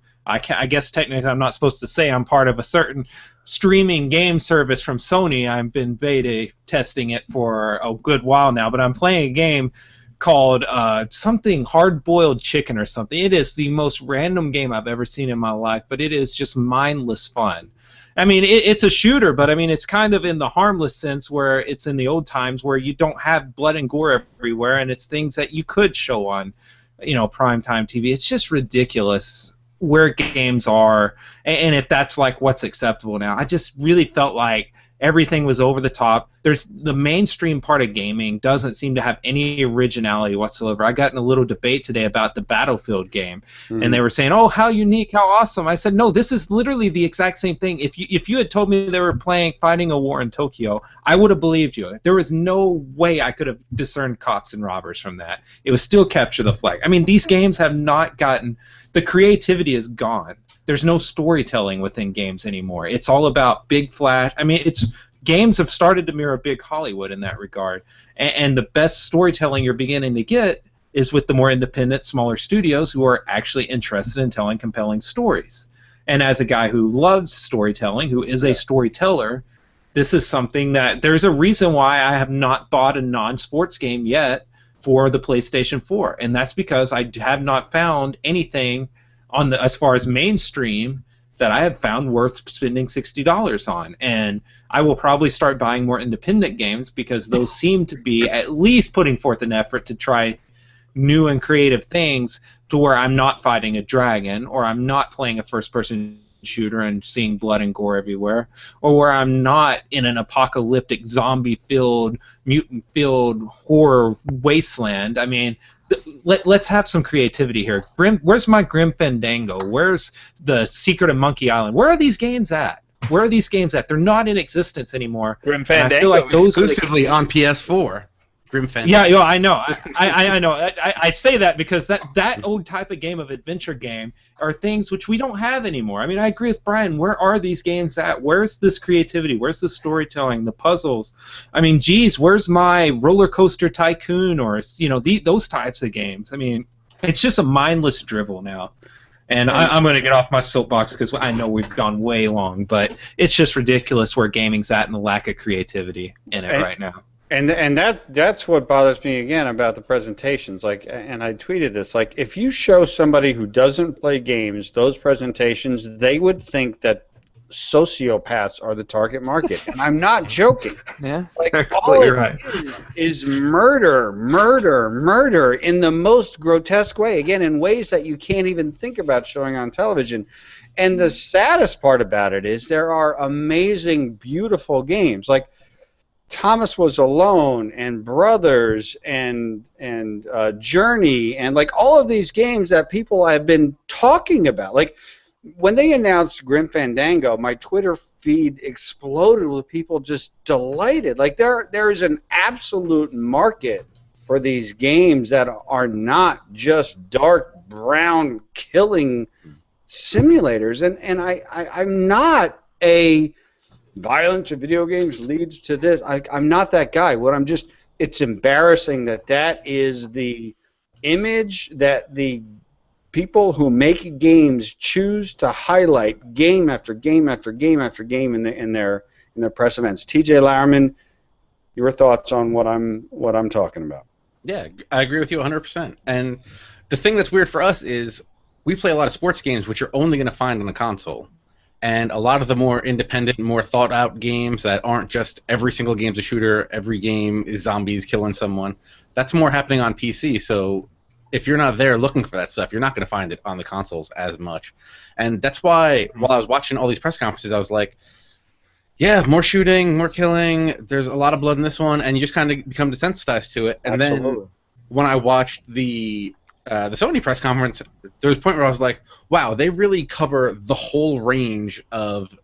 guess technically I'm not supposed to say I'm part of a certain streaming game service from Sony. I've been beta testing it for a good while now, but I'm playing a game called something Hard-Boiled Chicken or something. It is the most random game I've ever seen in my life, but it is just mindless fun. I mean, it's a shooter, but I mean, it's kind of in the harmless sense, where it's in the old times where you don't have blood and gore everywhere, and it's things that you could show on, primetime TV. It's just ridiculous where games are, and if that's like what's acceptable now. I just really felt like everything was over the top. There's the mainstream part of gaming doesn't seem to have any originality whatsoever. I got in a little debate today about the Battlefield game, and they were saying, "Oh, how unique, how awesome!" I said, "No, this is literally the exact same thing. If you had told me they were fighting a war in Tokyo, I would have believed you. There was no way I could have discerned cops and robbers from that. It was still capture the flag. I mean, these games have not gotten, the creativity is gone. There's no storytelling within games anymore. It's all about big flash. I mean, games have started to mirror big Hollywood in that regard. And the best storytelling you're beginning to get is with the more independent, smaller studios who are actually interested in telling compelling stories. And as a guy who loves storytelling, who is a storyteller, this is something that there's a reason why I have not bought a non-sports game yet for the PlayStation 4. And that's because I have not found anything as far as mainstream that I have found worth spending $60 on. And I will probably start buying more independent games because those seem to be at least putting forth an effort to try new and creative things to where I'm not fighting a dragon, or I'm not playing a first-person shooter and seeing blood and gore everywhere, or where I'm not in an apocalyptic zombie-filled, mutant-filled horror wasteland. I mean, let's have some creativity here. Where's my Grim Fandango? Where's the Secret of Monkey Island? Where are these games at? Where are these games at? They're not in existence anymore. Grim Fandango I feel like those exclusively on PS4. Grim Fandango. Yeah, I know. I know. I say that because that old type of game of adventure game are things which we don't have anymore. I mean, I agree with Brian. Where are these games at? Where's this creativity? Where's the storytelling, the puzzles? I mean, geez, where's my Roller Coaster Tycoon or those types of games? I mean, it's just a mindless drivel now. And I'm going to get off my soapbox because I know we've gone way long, but it's just ridiculous where gaming's at and the lack of creativity in it right now. And that's what bothers me again about the presentations. Like, and I tweeted this. Like, if you show somebody who doesn't play games those presentations, they would think that sociopaths are the target market. And I'm not joking. Yeah, like all it is murder in the most grotesque way. Again, in ways that you can't even think about showing on television. And the saddest part about it is there are amazing, beautiful games like Thomas Was Alone and Brothers and Journey and like all of these games that people have been talking about. Like when they announced Grim Fandango, my Twitter feed exploded with people just delighted. Like there is an absolute market for these games that are not just dark brown killing simulators. And I'm not a violence in video games leads to this. I'm not that guy. It's embarrassing that is the image that the people who make games choose to highlight game after game after game after game in their press events. TJ Lauerman, your thoughts on what I'm talking about? Yeah, I agree with you 100%. And the thing that's weird for us is we play a lot of sports games which you're only going to find on the console. And a lot of the more independent, more thought-out games that aren't just every single game's a shooter, every game is zombies killing someone, that's more happening on PC. So if you're not there looking for that stuff, you're not going to find it on the consoles as much. And that's why while I was watching all these press conferences, I was like, yeah, more shooting, more killing, there's a lot of blood in this one, and you just kind of become desensitized to it. And Absolutely. then when I watched the Sony press conference, there was a point where I was like, wow, they really cover the whole range of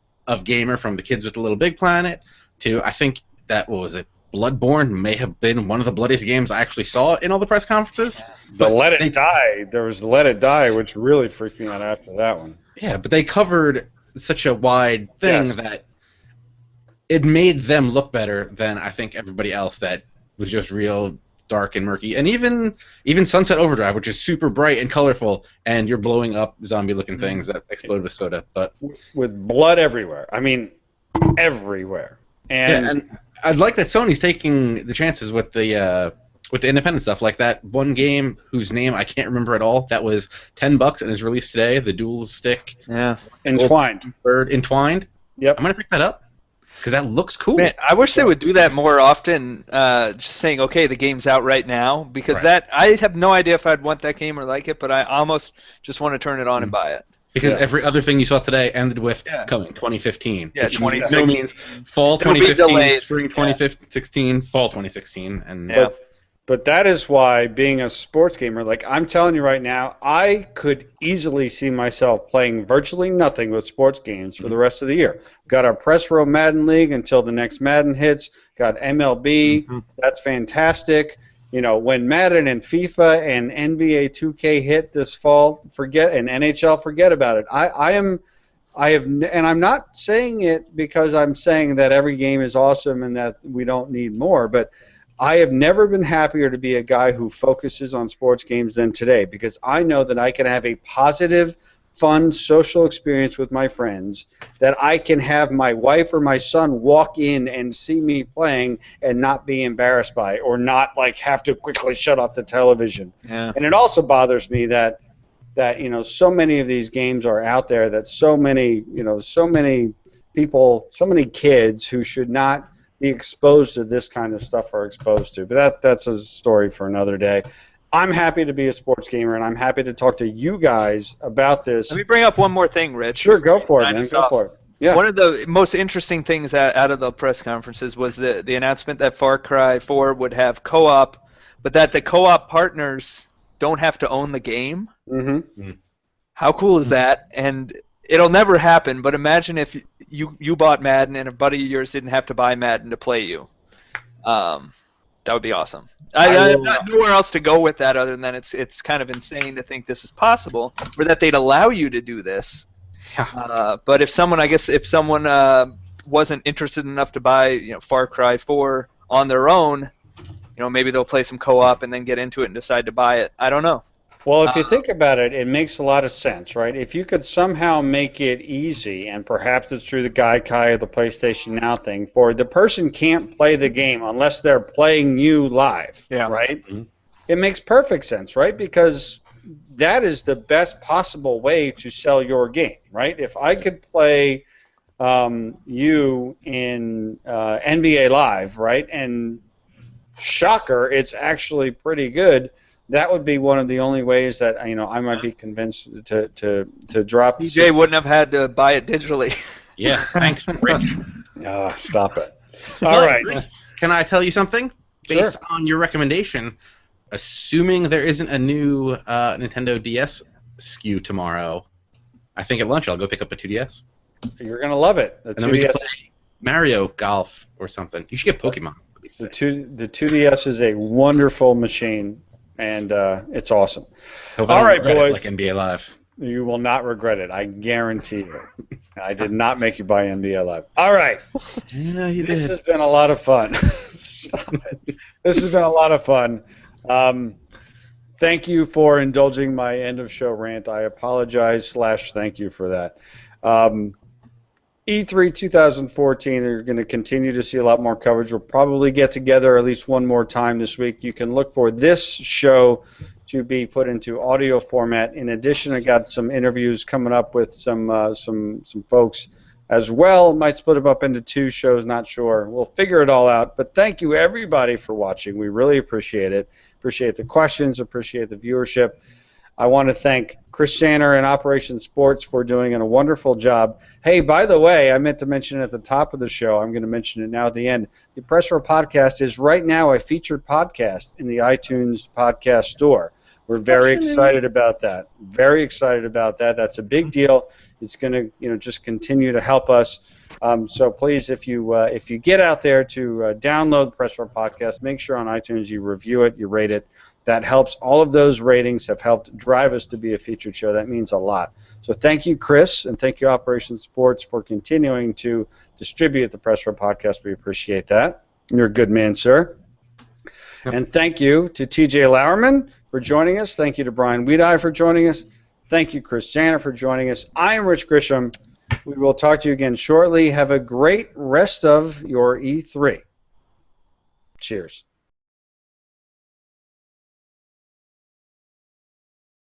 gamer, from the kids with the Little Big Planet to, I think that, what was it, Bloodborne may have been one of the bloodiest games I actually saw in all the press conferences. Let It Die. There was Let It Die, which really freaked me out after that one. Yeah, but they covered such a wide thing that it made them look better than I think everybody else that was just real dark and murky. And even Sunset Overdrive, which is super bright and colorful, and you're blowing up zombie-looking things that explode with soda, but with blood everywhere. I mean, everywhere. And I'd like that Sony's taking the chances with the independent stuff, like that one game whose name I can't remember at all. That was $10 and is released today. The dual stick. Yeah. Entwined. Entwined. Yep. I'm gonna pick that up because that looks cool. Man, I wish they would do that more often. Just saying, okay, the game's out right now, because I have no idea if I'd want that game or like it, but I almost just want to turn it on and buy it. Because every other thing you saw today ended with coming 2015. Yeah, 2016. No means fall 2015, spring 2016, fall 2016, and But that is why, being a sports gamer, like I'm telling you right now, I could easily see myself playing virtually nothing with sports games for the rest of the year. Got our press row Madden League until the next Madden hits. Got MLB. That's fantastic. You know, when Madden and FIFA and NBA 2K hit this fall, and NHL, forget about it. And I'm not saying it because I'm saying that every game is awesome and that we don't need more, but I have never been happier to be a guy who focuses on sports games than today, because I know that I can have a positive, fun, social experience with my friends, that I can have my wife or my son walk in and see me playing and not be embarrassed by it, or not like have to quickly shut off the television. Yeah. And it also bothers me that that so many of these games are out there that so many people, so many kids who should not be exposed to this kind of stuff are exposed to. But that's a story for another day. I'm happy to be a sports gamer, and I'm happy to talk to you guys about this. Let me bring up one more thing, Rich. Sure, go for it, man. Go for it. Yeah. One of the most interesting things out of the press conferences was the announcement that Far Cry 4 would have co-op, but that the co-op partners don't have to own the game. Mm-hmm. How cool is that? And it'll never happen, but imagine if you bought Madden and a buddy of yours didn't have to buy Madden to play you. That would be awesome. I have nowhere else to go with that other than it's kind of insane to think this is possible, or that they'd allow you to do this. Yeah. But if someone wasn't interested enough to buy Far Cry 4 on their own, maybe they'll play some co-op and then get into it and decide to buy it. I don't know. Well, if you think about it, it makes a lot of sense, right? If you could somehow make it easy, and perhaps it's through the Gaikai or the PlayStation Now thing, for the person can't play the game unless they're playing you live, right? Mm-hmm. It makes perfect sense, right? Because that is the best possible way to sell your game, right? If I could play you in NBA Live, right, and shocker, it's actually pretty good. That would be one of the only ways that I might be convinced to drop. DJ wouldn't have had to buy it digitally. Yeah, thanks, Rich. Stop it. All right. Rich, can I tell you something? Based on your recommendation, assuming there isn't a new Nintendo DS SKU tomorrow, I think at lunch I'll go pick up a 2DS. You're gonna love it. The 2DS. Then we can play Mario Golf or something. You should get Pokemon. The 2DS is a wonderful machine. And it's awesome. All right, boys. Like NBA Live. You will not regret it. I guarantee you. I did not make you buy NBA Live. All right. Yeah, you did. This has been a lot of fun. Stop it. This has been a lot of fun. Thank you for indulging my end of show rant. I apologize / thank you for that. E3 2014, you're going to continue to see a lot more coverage. We'll probably get together at least one more time this week. You can look for this show to be put into audio format. In addition, I got some interviews coming up with some folks as well. Might split them up into 2 shows, not sure. We'll figure it all out. But thank you, everybody, for watching. We really appreciate it. Appreciate the questions. Appreciate the viewership. I want to thank Chris Shanner and Operation Sports for doing a wonderful job. Hey, by the way, I meant to mention it at the top of the show. I'm going to mention it now at the end. The Press Row Podcast is right now a featured podcast in the iTunes podcast store. We're very excited about that. Very excited about that. That's a big deal. It's going to just continue to help us. So please, if you get out there to download the Press Row Podcast, make sure on iTunes you review it, you rate it. That helps. All of those ratings have helped drive us to be a featured show. That means a lot. So thank you, Chris, and thank you, Operation Sports, for continuing to distribute the Press Row Podcast. We appreciate that. You're a good man, sir. And thank you to TJ Lauerman for joining us. Thank you to Brian Weedeye for joining us. Thank you, Chris Janner, for joining us. I am Rich Grisham. We will talk to you again shortly. Have a great rest of your E3. Cheers.